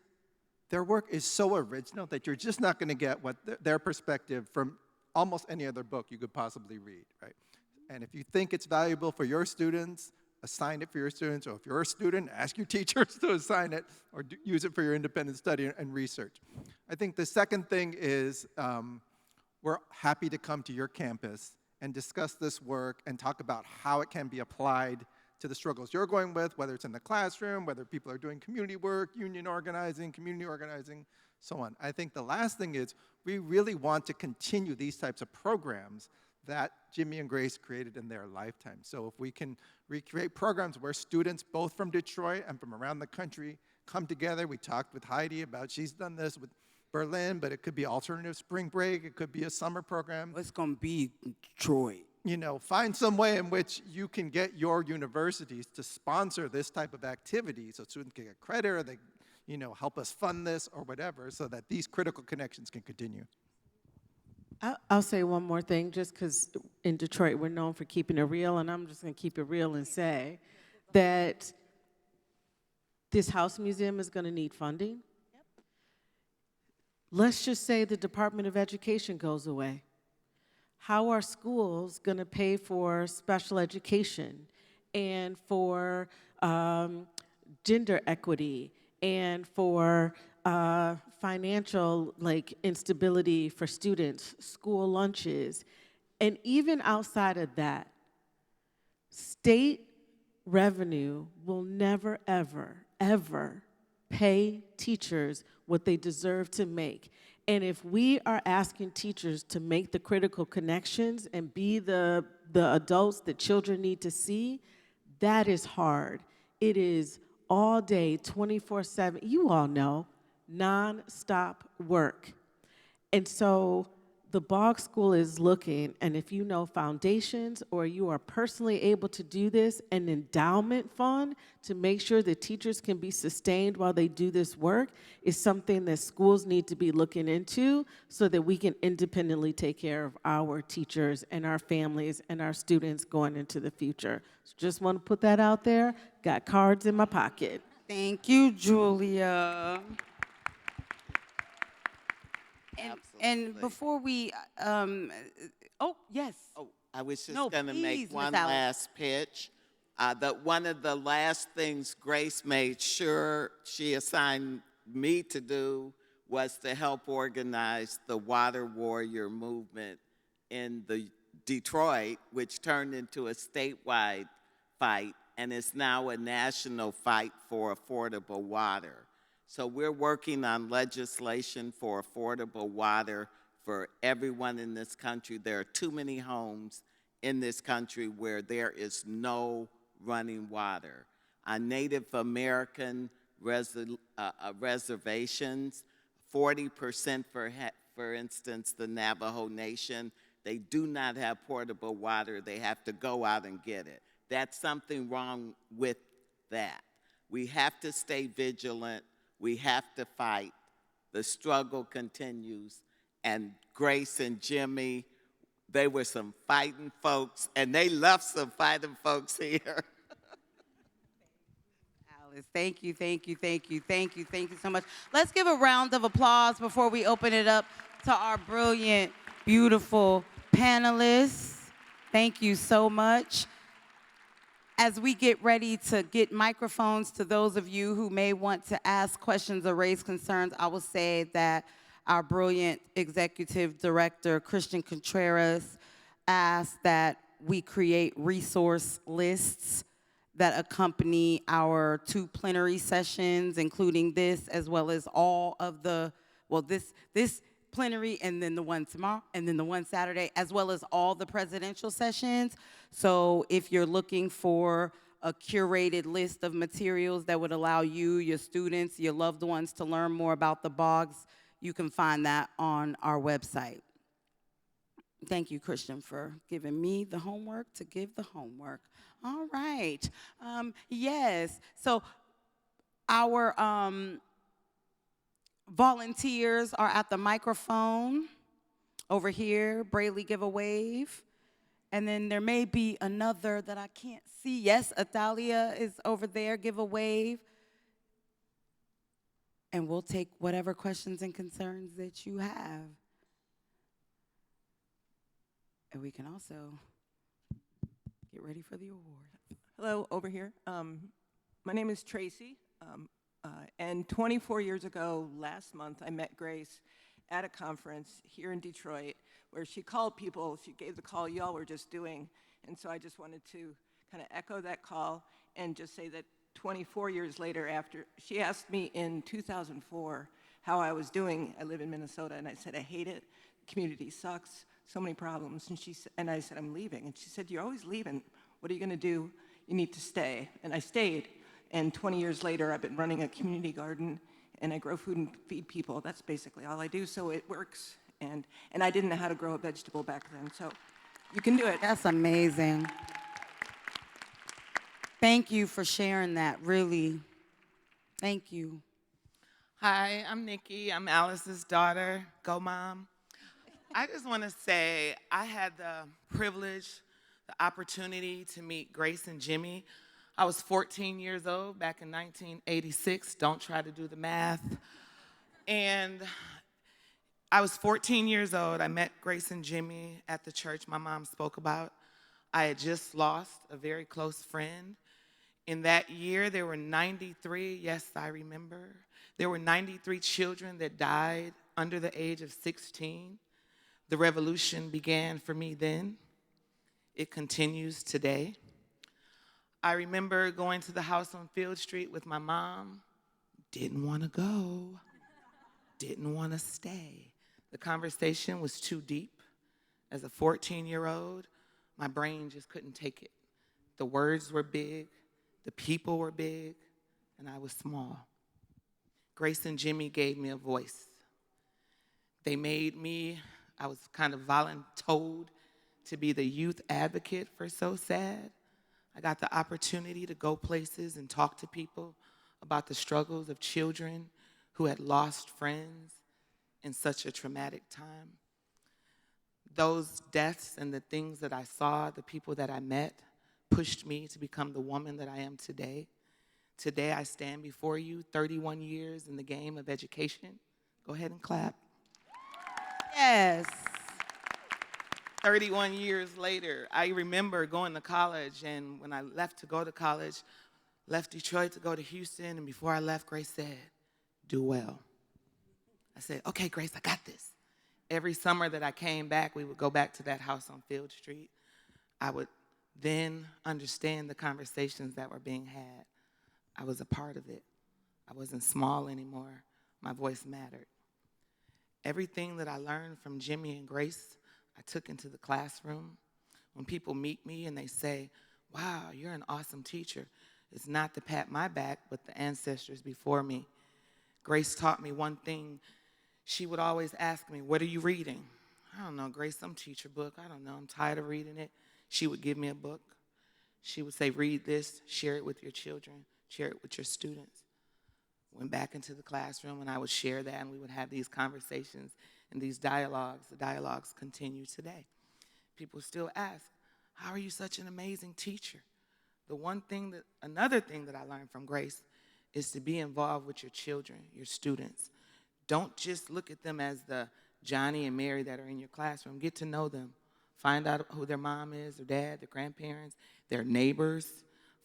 Speaker 13: their work is so original that you're just not going to get their perspective from almost any other book you could possibly read, right? And if you think it's valuable for your students, assign it for your students, or if you're a student, ask your teachers to assign it, or use it for your independent study and research. I think the second thing is we're happy to come to your campus and discuss this work and talk about how it can be applied to the struggles you're going with, whether it's in the classroom, whether people are doing community work, union organizing, community organizing, so on. I think the last thing is we really want to continue these types of programs that Jimmy and Grace created in their lifetime. So if we can recreate programs where students, both from Detroit and from around the country, come together. We talked with Heidi about, she's done this with Berlin, but it could be alternative spring break, it could be a summer program.
Speaker 14: It's gonna be Detroit.
Speaker 13: Find some way in which you can get your universities to sponsor this type of activity so students can get credit, or they, help us fund this or whatever, so that these critical connections can continue.
Speaker 12: I'll say one more thing, just because in Detroit we're known for keeping it real, and I'm just going to keep it real and say that this house museum is going to need funding. Yep. Let's just say the Department of Education goes away. How are schools going to pay for special education and for gender equity and for financial instability for students, school lunches, and even outside of that, state revenue will never, ever, ever pay teachers what they deserve to make. And if we are asking teachers to make the critical connections and be the adults that children need to see, that is hard. It is all day, 24/7. You all know, non-stop work. And so the Boggs School is looking, and if you know foundations or you are personally able to do this, an endowment fund to make sure that teachers can be sustained while they do this work is something that schools need to be looking into so that we can independently take care of our teachers and our families and our students going into the future. So just want to put that out there. Got cards in my pocket.
Speaker 14: Thank you, Julia. And before we, yes.
Speaker 11: Oh, I was just
Speaker 14: No,
Speaker 11: going to
Speaker 14: please,
Speaker 11: make
Speaker 14: Ms.
Speaker 11: one
Speaker 14: Allen.
Speaker 11: last pitch. One of the last things Grace made sure she assigned me to do was to help organize the Water Warrior movement in Detroit, which turned into a statewide fight and is now a national fight for affordable water. So we're working on legislation for affordable water for everyone in this country. There are too many homes in this country where there is no running water. On Native American reservations, 40%, for instance, the Navajo Nation, they do not have portable water. They have to go out and get it. That's something wrong with that. We have to stay vigilant. We have to fight. The struggle continues. And Grace and Jimmy They were some fighting folks, and they left some fighting folks here.
Speaker 14: Alice, thank you, thank you, thank you, thank you, thank you so much. Let's give a round of applause before we open it up to our brilliant, beautiful panelists. Thank you so much. As we get ready to get microphones to those of you who may want to ask questions or raise concerns, I will say that our brilliant executive director, Christian Contreras, asked that we create resource lists that accompany our 2 plenary sessions, including this, as well as all of the, well, this plenary, and then the one tomorrow, and then the one Saturday, as well as all the presidential sessions. So if you're looking for a curated list of materials that would allow you, your students, your loved ones to learn more about the Boggs, you can find that on our website. Thank you, Christian, for giving me the homework to give the homework. All right. Yes. So our volunteers are at the microphone over here. Braley, give a wave. And then there may be another that I can't see. Yes, Athalia is over there. Give a wave. And we'll take whatever questions and concerns that you have. And we can also get ready for the award.
Speaker 15: Hello, over here. My name is Tracy. And 24 years ago, last month, I met Grace at a conference here in Detroit where she called people, she gave the call y'all were just doing. And so I just wanted to kind of echo that call and just say that 24 years later, after she asked me in 2004 how I was doing. I live in Minnesota, and I said, I hate it. The community sucks, so many problems. And I said, I'm leaving. And she said, you're always leaving. What are you going to do? You need to stay. And I stayed. And 20 years later, I've been running a community garden, and I grow food and feed people. That's basically all I do, so it works. And I didn't know how to grow a vegetable back then, so you can do it.
Speaker 14: That's amazing. Thank you for sharing that, really. Thank you.
Speaker 16: Hi, I'm Nikki. I'm Alice's daughter. Go, Mom. I just want to say I had the privilege, the opportunity to meet Grace and Jimmy. I was 14 years old back in 1986. Don't try to do the math. And I was 14 years old. I met Grace and Jimmy at the church my mom spoke about. I had just lost a very close friend. In that year, there were 93, yes, I remember. There were 93 children that died under the age of 16. The revolution began for me then. It continues today. I remember going to the house on Field Street with my mom. Didn't want to go. Didn't want to stay. The conversation was too deep. As a 14-year-old, my brain just couldn't take it. The words were big, the people were big, and I was small. Grace and Jimmy gave me a voice. They made me, I was kind of voluntold to be the youth advocate for So Sad. I got the opportunity to go places and talk to people about the struggles of children who had lost friends in such a traumatic time. Those deaths and the things that I saw, the people that I met, pushed me to become the woman that I am today. Today I stand before you, 31 years in the game of education. Go ahead and clap.
Speaker 14: Yes.
Speaker 16: 31 years later, I remember going to college, and when I left to go to college, left Detroit to go to Houston, and before I left, Grace said, do well. I said, okay, Grace, I got this. Every summer that I came back, we would go back to that house on Field Street. I would then understand the conversations that were being had. I was a part of it. I wasn't small anymore. My voice mattered. Everything that I learned from Jimmy and Grace, I took into the classroom. When people meet me and they say, wow, you're an awesome teacher, it's not to pat my back, but the ancestors before me. Grace taught me one thing. She would always ask me, what are you reading? I don't know, Grace, some teacher book. I don't know, I'm tired of reading it. She would give me a book. She would say, read this, share it with your children, share it with your students. Went back into the classroom and I would share that, and we would have these conversations and these dialogues. The dialogues continue today. people still ask, how are you such an amazing teacher? Another thing that I learned from Grace is to be involved with your children, your students. Don't just look at them as the Johnny and Mary that are in your classroom. Get to know them. Find out who their mom is, their dad, their grandparents, their neighbors.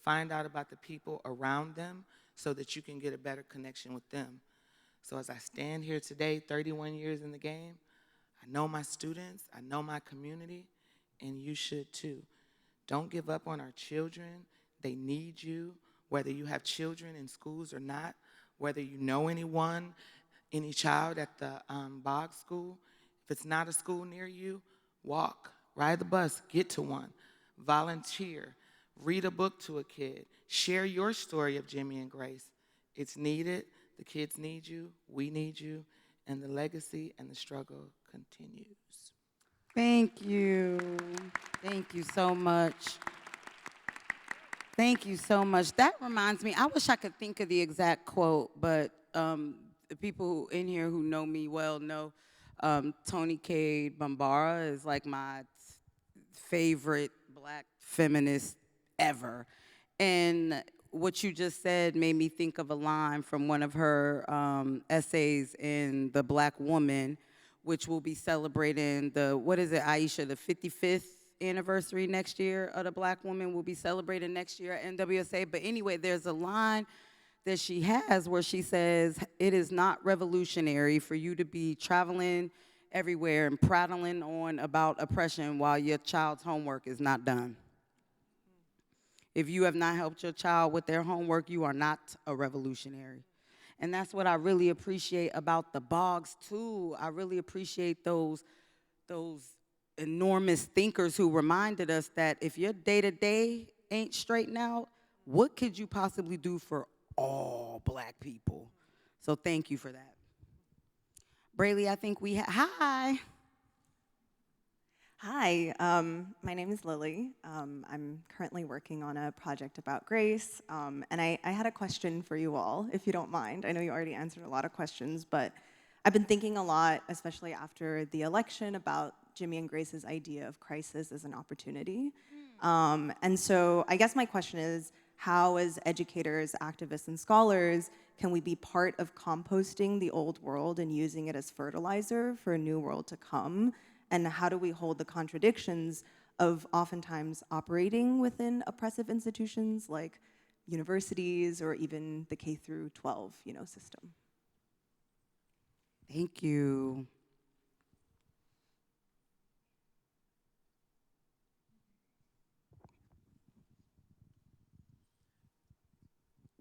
Speaker 16: Find out about the people around them so that you can get a better connection with them. So as I stand here today, 31 years in the game, I know my students, I know my community, and you should too. Don't give up on our children. They need you, whether you have children in schools or not, whether you know anyone, any child at the Boggs School. If it's not a school near you, walk, ride the bus, get to one, volunteer, read a book to a kid, share your story of Jimmy and Grace. It's needed, the kids need you, we need you, and the legacy and the struggle continues.
Speaker 14: Thank you. Thank you so much. Thank you so much. That reminds me, I wish I could think of the exact quote, but the people in here who know me well know Toni Cade Bambara is like my favorite Black feminist ever. And what you just said made me think of a line from one of her essays in The Black Woman, which will be celebrating what is it, Aisha, the 55th anniversary next year of the Black Woman. We'll be celebrating next year at NWSA. But anyway, there's a line that she has where she says, it is not revolutionary for you to be traveling everywhere and prattling on about oppression while your child's homework is not done. If you have not helped your child with their homework, you are not a revolutionary. And that's what I really appreciate about the Boggs, too. I really appreciate those enormous thinkers who reminded us that if your day-to-day ain't straightened out, what could you possibly do for all Black people? So thank you for that. Braley, I think we hi.
Speaker 17: Hi, my name is Lily. I'm currently working on a project about Grace, and I had a question for you all, if you don't mind. I know you already answered a lot of questions, but I've been thinking a lot, especially after the election, about Jimmy and Grace's idea of crisis as an opportunity. And so I guess my question is, how as educators, activists, and scholars can we be part of composting the old world and using it as fertilizer for a new world to come? And how do we hold the contradictions of oftentimes operating within oppressive institutions like universities or even the K through 12, system?
Speaker 14: Thank you.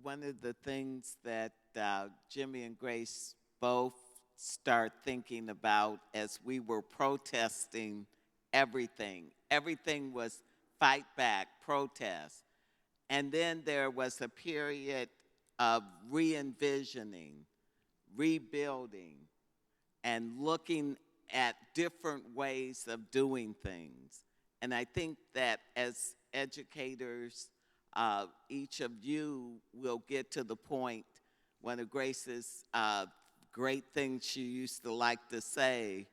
Speaker 11: One of the things that Jimmy and Grace both start thinking about as we were protesting everything was fight back, protest. And then there was a period of re-envisioning, rebuilding, and looking at different ways of doing things. And I think that as educators, each of you will get to the point, one of Grace's great things she used to like to say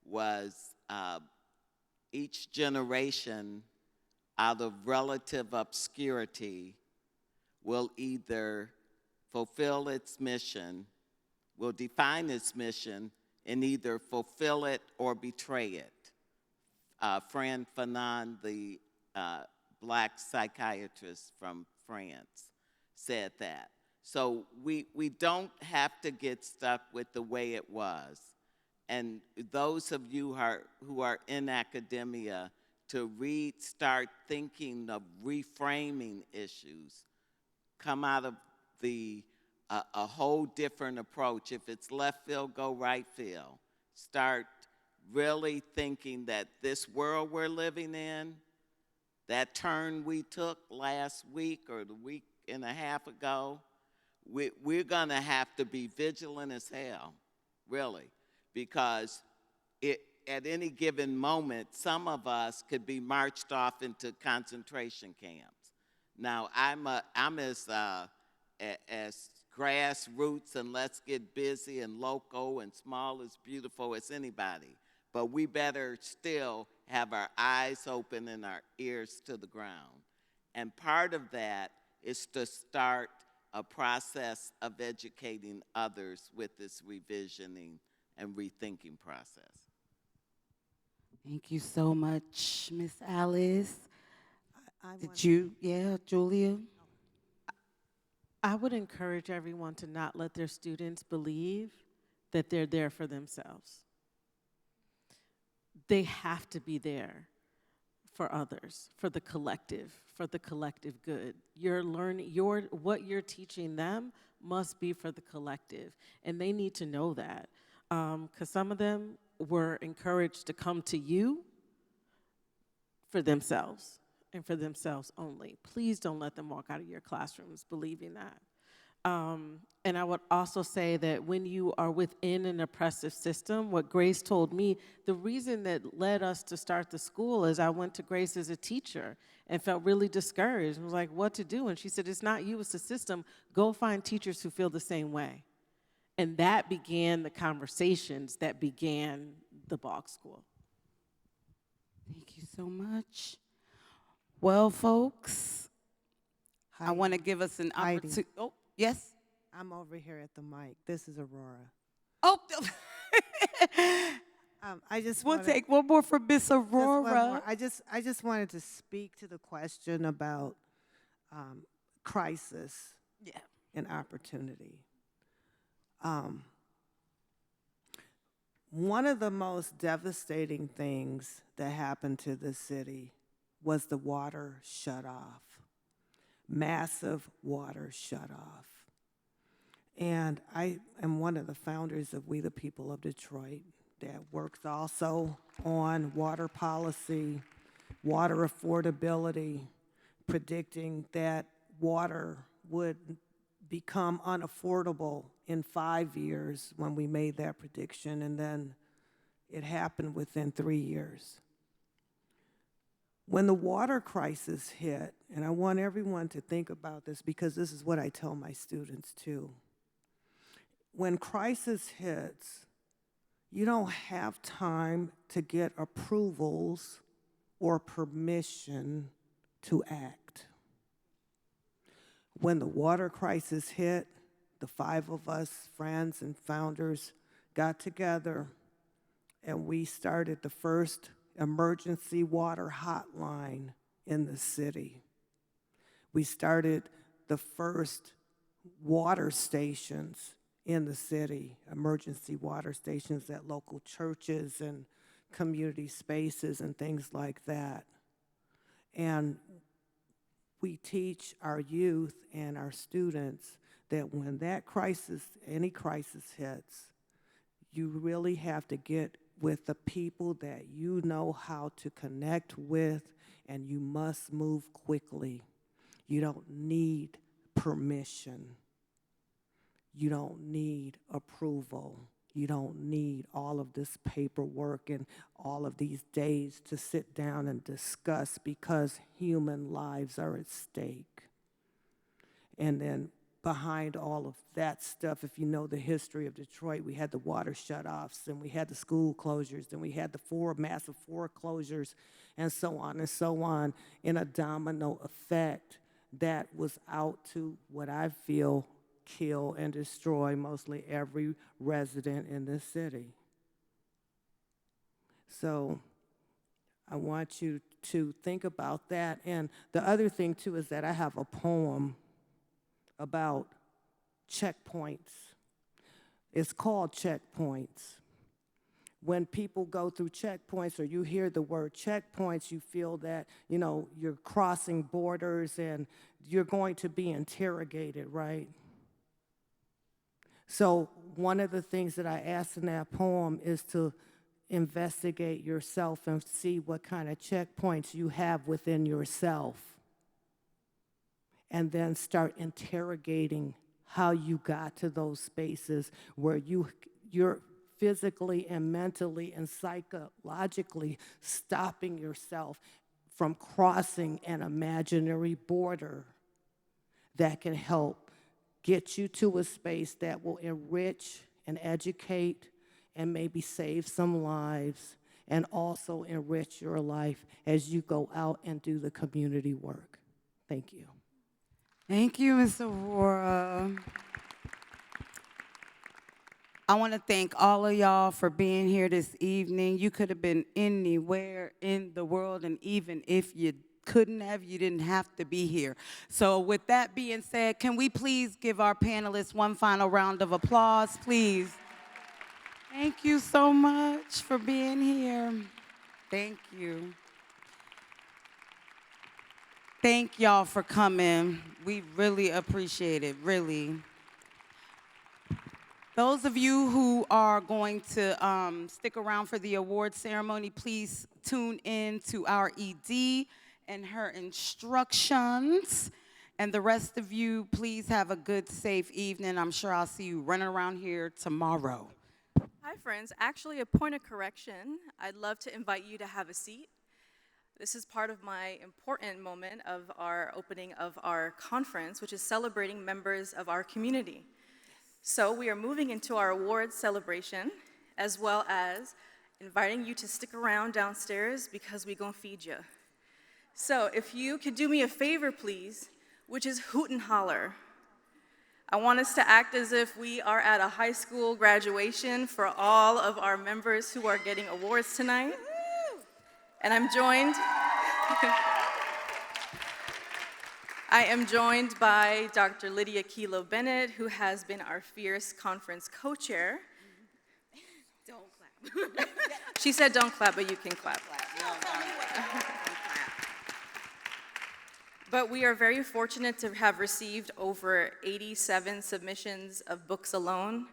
Speaker 11: was each generation out of relative obscurity will either fulfill its mission, will define its mission, and either fulfill it or betray it. Fran Fanon, the Black psychiatrist from France, said that. So we don't have to get stuck with the way it was. And those of you who are in academia, to start thinking of reframing issues, come out of a whole different approach. If it's left field, go right field. Start really thinking that this world we're living in, that turn we took last week or the week and a half ago, we're going to have to be vigilant as hell, really, because at any given moment, some of us could be marched off into concentration camps. Now, I'm as grassroots and let's get busy and local and small is beautiful as anybody, but we better still have our eyes open and our ears to the ground. And part of that is to start a process of educating others with this revisioning and rethinking process.
Speaker 14: Thank you so much, Miss Alice. Julia?
Speaker 12: I would encourage everyone to not let their students believe that they're there for themselves. They have to be there for others, for the collective good. What you're teaching them must be for the collective, and they need to know that. Because some of them were encouraged to come to you for themselves and for themselves only. Please don't let them walk out of your classrooms believing that. And I would also say that when you are within an oppressive system, what Grace told me, the reason that led us to start the school is I went to Grace as a teacher and felt really discouraged and was like, what to do? And she said, it's not you, it's the system. Go find teachers who feel the same way. And that began the conversations that began the Boggs School.
Speaker 14: Thank you so much. Well, folks, I want to give us an opportunity. Oh, yes?
Speaker 18: I'm over here at the mic. This is Aurora.
Speaker 14: Oh,
Speaker 18: We'll
Speaker 14: take one more from Miss Aurora.
Speaker 18: I just wanted to speak to the question about crisis and opportunity. One of the most devastating things that happened to this city was the water shut off. Massive water shut off. And I am one of the founders of We the People of Detroit that works also on water policy, water affordability, predicting that water would become unaffordable in 5 years when we made that prediction, and then it happened within 3 years. When the water crisis hit, and I want everyone to think about this because this is what I tell my students too. When crisis hits, you don't have time to get approvals or permission to act. When the water crisis hit, the 5 of us, friends and founders, got together and we started the first emergency water hotline in the city. We started the first water stations in the city, emergency water stations at local churches and community spaces and things like that. And we teach our youth and our students that when that crisis, any crisis hits, you really have to get with the people that you know how to connect with, and you must move quickly. You don't need permission. You don't need approval. You don't need all of this paperwork and all of these days to sit down and discuss because human lives are at stake. And then behind all of that stuff, if you know the history of Detroit, we had the water shutoffs, and we had the school closures, and we had the massive foreclosures, and so on, in a domino effect that was out to what I feel kill and destroy mostly every resident in this city. So I want you to think about that. And the other thing too is that I have a poem about checkpoints. It's called Checkpoints. When people go through checkpoints or you hear the word checkpoints, you feel that, you know, you're crossing borders and you're going to be interrogated, right? So one of the things that I asked in that poem is to investigate yourself and see what kind of checkpoints you have within yourself, and then start interrogating how you got to those spaces where you're physically and mentally and psychologically stopping yourself from crossing an imaginary border that can help get you to a space that will enrich and educate and maybe save some lives and also enrich your life as you go out and do the community work. Thank you.
Speaker 14: Thank you, Ms. Aurora. I want to thank all of y'all for being here this evening. You could have been anywhere in the world, and even if you couldn't have, you didn't have to be here. So with that being said, can we please give our panelists one final round of applause, please? Thank you so much for being here. Thank you. Thank y'all for coming. We really appreciate it, really. Those of you who are going to stick around for the award ceremony, please tune in to our ED and her instructions. And the rest of you, please have a good, safe evening. I'm sure I'll see you running around here tomorrow.
Speaker 5: Hi, friends. Actually, a point of correction. I'd love to invite you to have a seat. This is part of my important moment of our opening of our conference, which is celebrating members of our community. So we are moving into our awards celebration, as well as inviting you to stick around downstairs because we're gonna feed you. So if you could do me a favor, please, which is hoot and holler. I want us to act as if we are at a high school graduation for all of our members who are getting awards tonight. And I am joined by Dr. Lydia Kelo Bennett, who has been our Fierce Conference co-chair.
Speaker 14: Don't clap.
Speaker 5: She said don't clap, but you can clap. But we are very fortunate to have received over 87 submissions of books alone,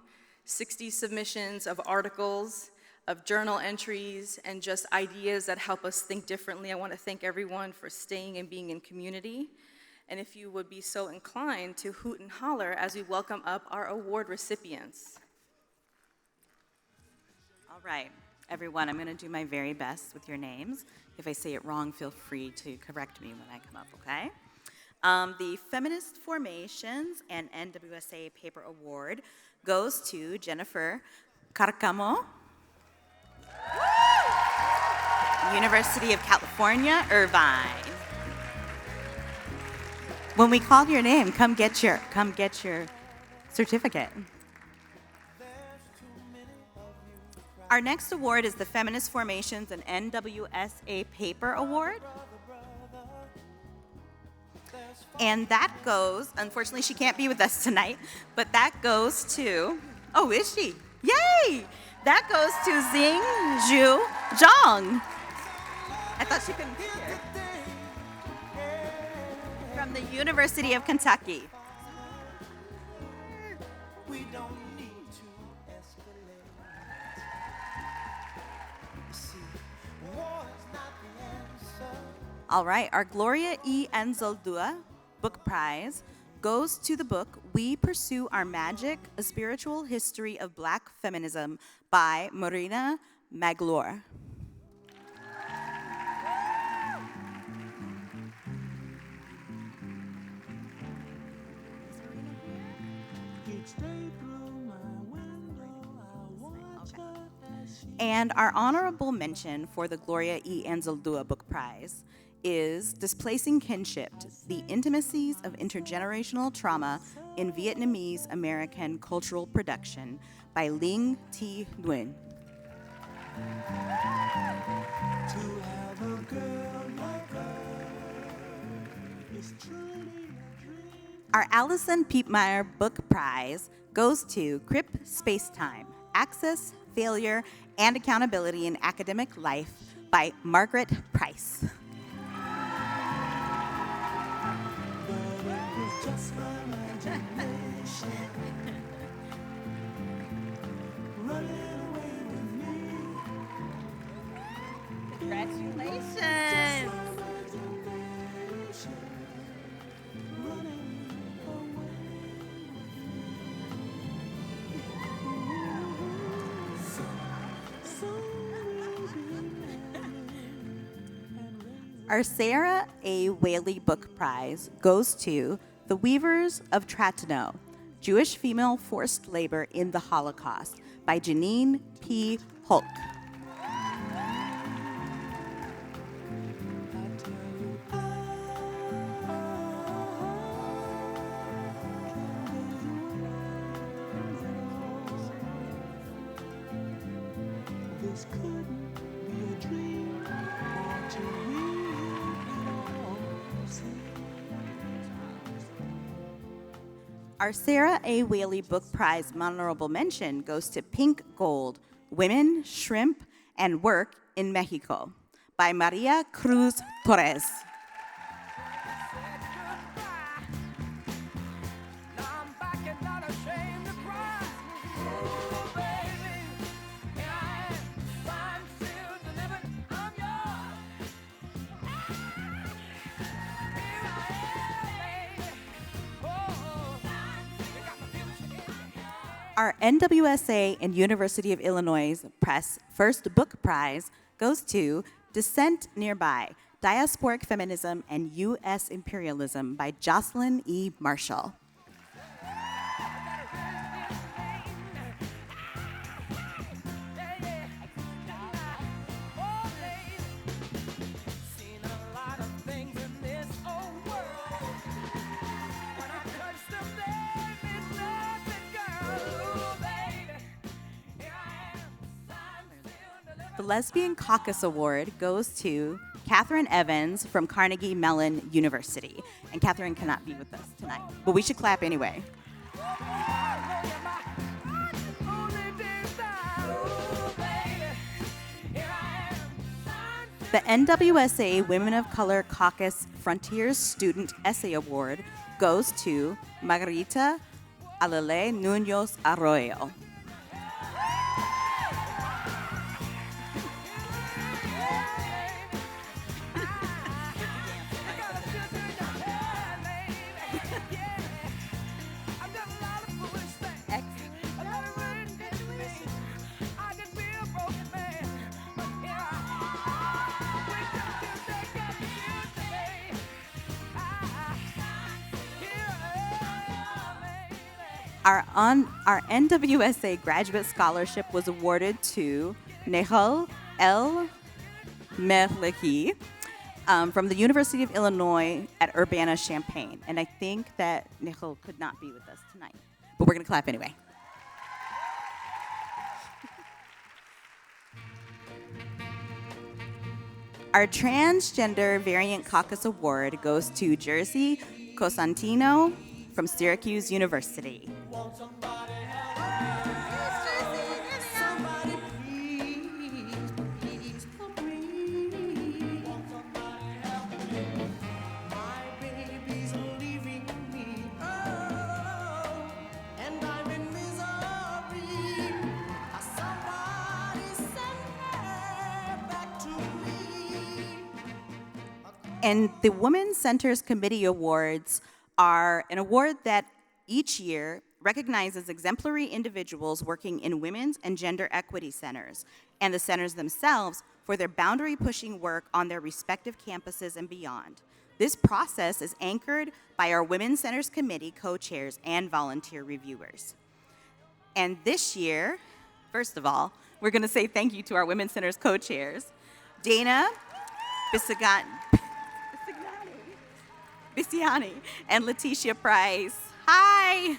Speaker 5: 60 submissions of articles, of journal entries, and just ideas that help us think differently. I want to thank everyone for staying and being in community. And if you would be so inclined to hoot and holler as we welcome up our award recipients.
Speaker 19: All right, everyone, I'm gonna do my very best with your names. If I say it wrong, feel free to correct me when I come up, okay? The Feminist Formations and NWSA Paper Award goes to Jennifer Carcamo, University of California, Irvine. When we call your name, come get your certificate. Our next award is the Feminist Formations and NWSA Paper Award. And that goes, unfortunately she can't be with us tonight, but that goes to, oh, is she? Yay! That goes to Xingju Zhang. I thought she couldn't be here. From the University of Kentucky. All right, our Gloria E. Anzaldúa Book Prize goes to the book We Pursue Our Magic, A Spiritual History of Black Feminism by Marina Magloire. And our honorable mention for the Gloria E. Anzaldúa Book Prize is Displacing Kinship, The Intimacies of Intergenerational Trauma in Vietnamese American Cultural Production by Linh Thi Nguyen. Our Allison Piepmeyer Book Prize goes to Crip Spacetime, Access, Failure, and Accountability in Academic Life by Margaret Price. Congratulations! Our Sarah A. Whaley Book Prize goes to The Weavers of Tratineau, Jewish Female Forced Labor in the Holocaust by Janine P. Hulk.
Speaker 1: just couldn't be a dream or too real at all.
Speaker 19: Our Sarah A. Whaley Book Prize honorable mention goes to Pink Gold, Women, Shrimp, and Work in Mexico by Maria Cruz Torres. Our NWSA and University of Illinois Press First Book Prize goes to Dissent Nearby, Diasporic Feminism and U.S. Imperialism by Jocelyn E. Marshall. The Lesbian Caucus Award goes to Catherine Evans from Carnegie Mellon University. And Catherine cannot be with us tonight, but we should clap anyway. The NWSA Women of Color Caucus Frontiers Student Essay Award goes to Margarita Alele Nuñoz Arroyo. Our NWSA graduate scholarship was awarded to Nehal El Merlehi from the University of Illinois at Urbana-Champaign. And I think that Nehal could not be with us tonight, but we're going to clap anyway. Our Transgender Variant Caucus Award goes to Jersey Cosentino from Syracuse University. And the Women's Centers Committee Awards are an award that each year recognizes exemplary individuals working in women's and gender equity centers, and the centers themselves for their boundary-pushing work on their respective campuses and beyond. This process is anchored by our Women's Centers Committee co-chairs and volunteer reviewers. And this year, first of all, we're going to say thank you to our Women's Centers co-chairs, Dana Bisiani and Letitia Price. Hi!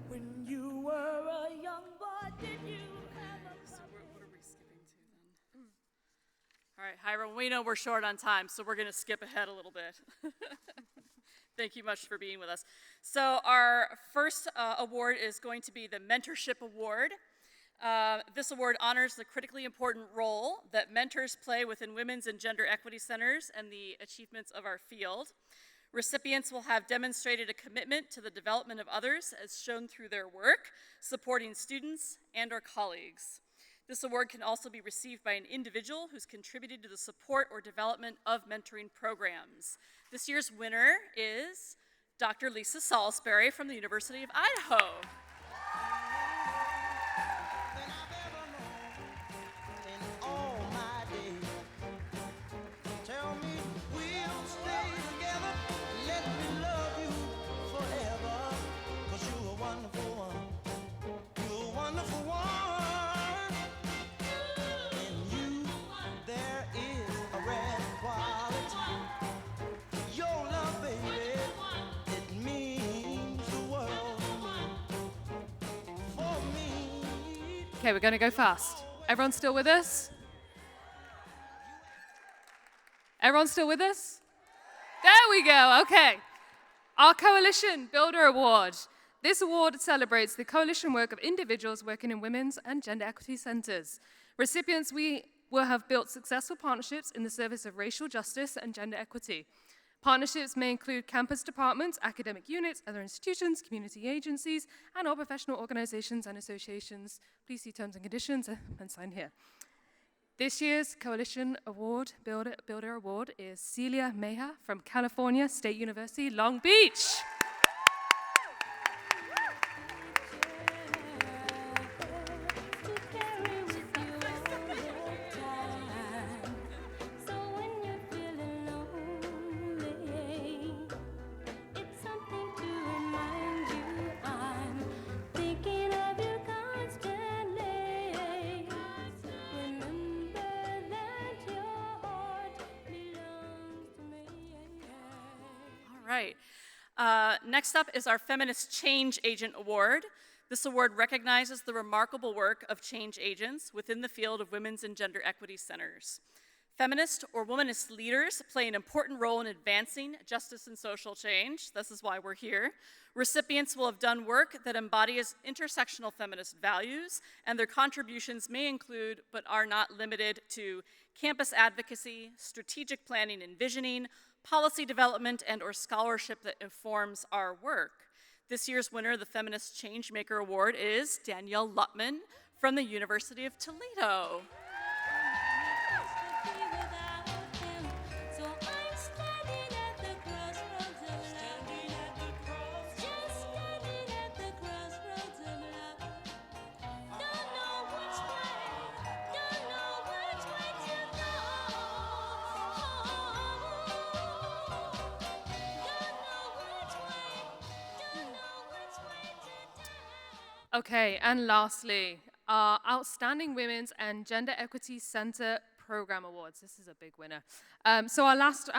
Speaker 4: When you were a young boy, did you have a
Speaker 20: what are we skipping to then? All right, Hiram, we know we're short on time, so we're going to skip ahead a little bit. Thank you much for being with us. So our first award is going to be the Mentorship Award. This award honors the critically important role that mentors play within women's and gender equity centers and the achievements of our field. Recipients will have demonstrated a commitment to the development of others as shown through their work, supporting students and our colleagues. This award can also be received by an individual who's contributed to the support or development of mentoring programs. This year's winner is Dr. Lisa Salisbury from the University of Idaho.
Speaker 4: there is a red wine.
Speaker 21: Okay, we're going to go fast. Everyone still with us? Everyone still with us? There we go, okay. Our Coalition Builder Award. This award celebrates the coalition work of individuals working in women's and gender equity centers. Recipients will have built successful partnerships in the service of racial justice and gender equity. Partnerships may include campus departments, academic units, other institutions, community agencies, and all professional organizations and associations. Please see terms and conditions and sign here. This year's Coalition Award Builder Award is Celia Meja from California State University, Long Beach.
Speaker 20: Next up is our Feminist Change Agent Award. This award recognizes the remarkable work of change agents within the field of women's and gender equity centers. Feminist or womanist leaders play an important role in advancing justice and social change. This is why we're here. Recipients will have done work that embodies intersectional feminist values, and their contributions may include, but are not limited to, campus advocacy, strategic planning and visioning, policy development, and or scholarship that informs our work. This year's winner of the Feminist Changemaker Award is Danielle Lutman from the University of Toledo.
Speaker 21: Okay, and lastly, our Outstanding Women's and Gender Equity Center Program Awards. This is a big winner. So our last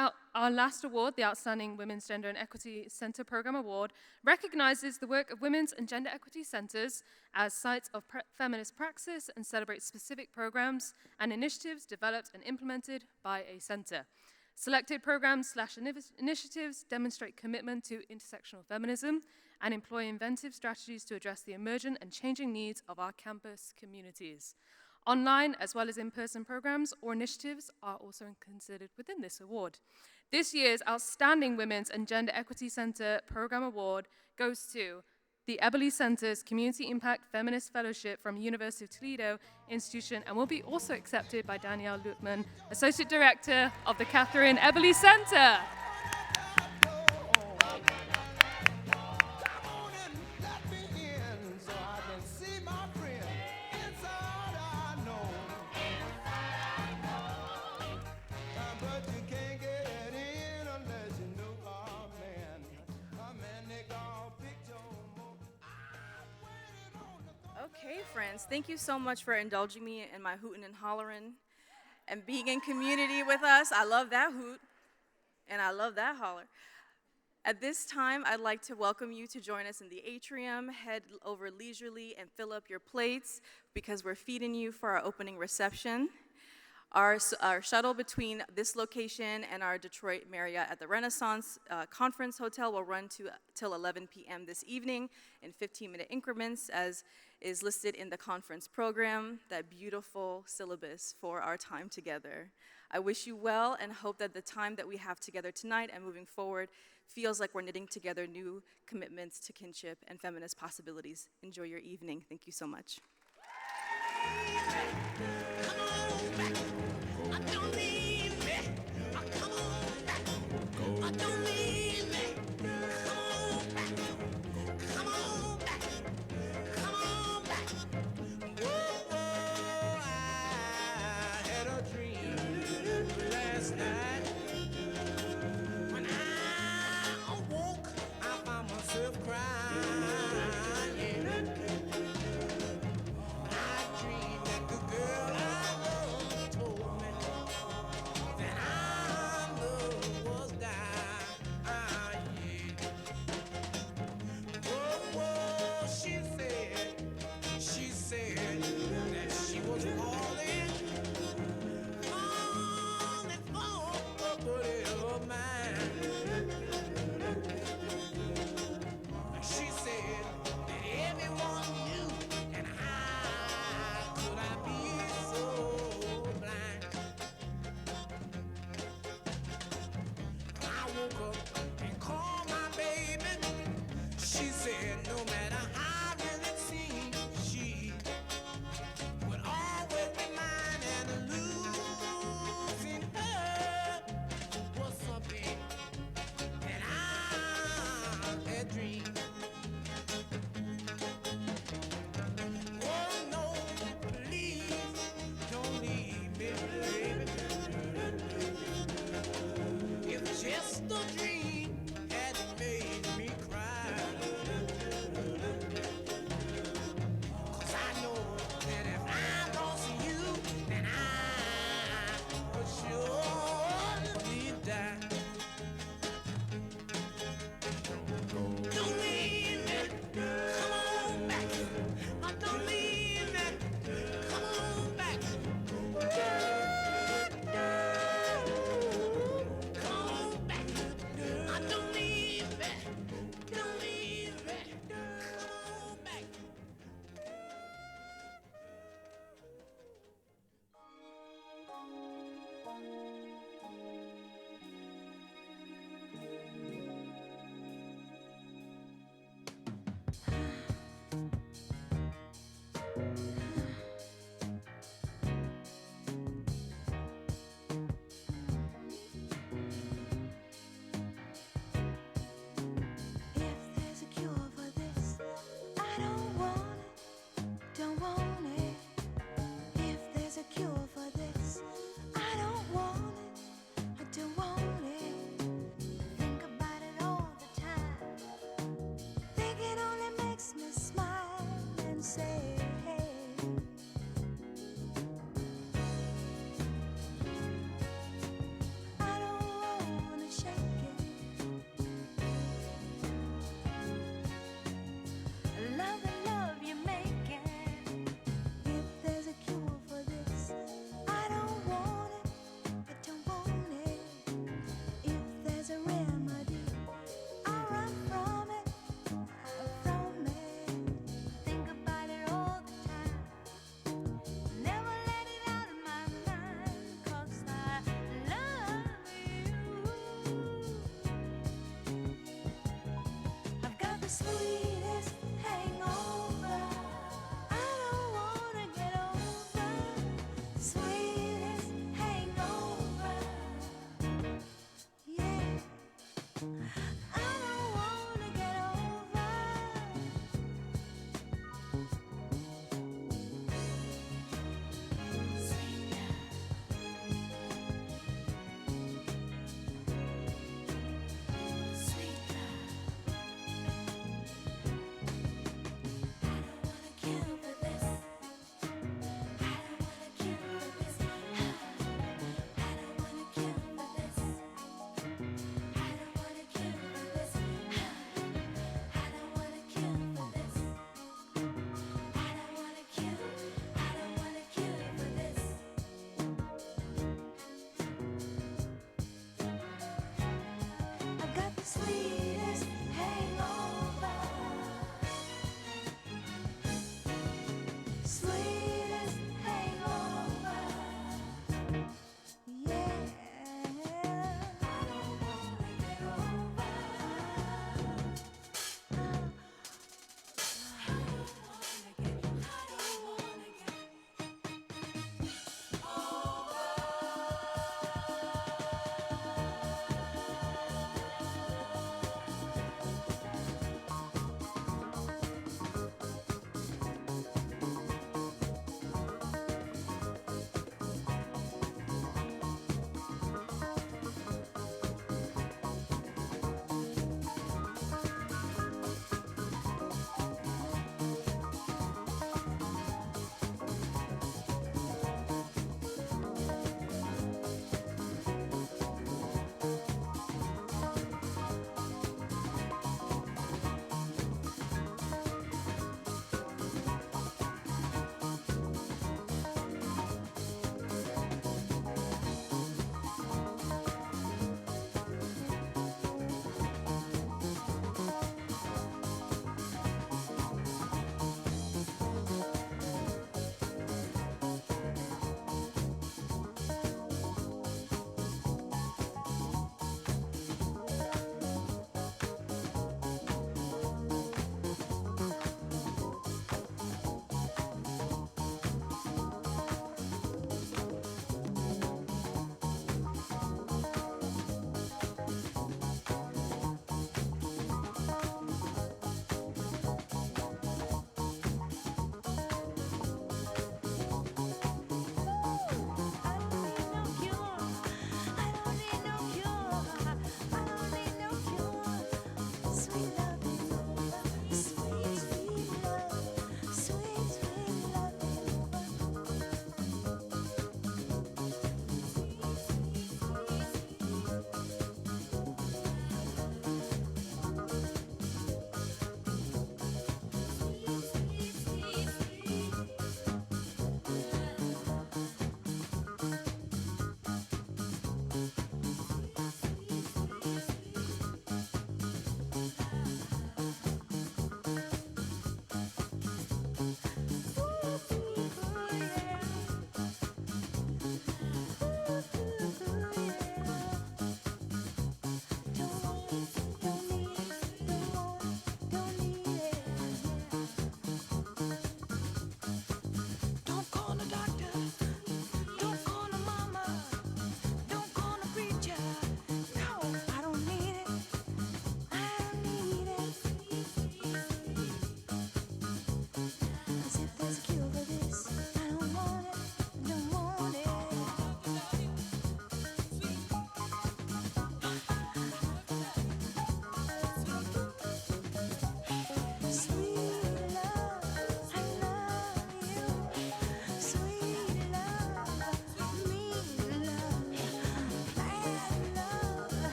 Speaker 21: award, the Outstanding Women's Gender and Equity Center Program Award, recognizes the work of women's and gender equity centers as sites of feminist praxis and celebrates specific programs and initiatives developed and implemented by a center. Selected programs/initiatives demonstrate commitment to intersectional feminism and employ inventive strategies to address the emergent and changing needs of our campus communities. Online as well as in-person programs or initiatives are also considered within this award. This year's Outstanding Women's and Gender Equity Center Program Award goes to the Eberly Center's Community Impact Feminist Fellowship from University of Toledo Institution and will be also accepted by Danielle Lutman, Associate Director of the Catherine Eberly Center.
Speaker 5: Okay, friends, thank you so much for indulging me in my hootin' and hollerin' and being in community with us. I love that hoot, and I love that holler. At this time, I'd like to welcome you to join us in the atrium. Head over leisurely and fill up your plates because we're feeding you for our opening reception. Our shuttle between this location and our Detroit Marriott at the Renaissance Conference Hotel will run till 11 p.m. this evening in 15-minute increments, as is listed in the conference program, that beautiful syllabus for our time together. I wish you well and hope that the time that we have together tonight and moving forward feels like we're knitting together new commitments to kinship and feminist possibilities. Enjoy your evening. Thank you so much.
Speaker 4: I dreamed that the girl I
Speaker 1: she said.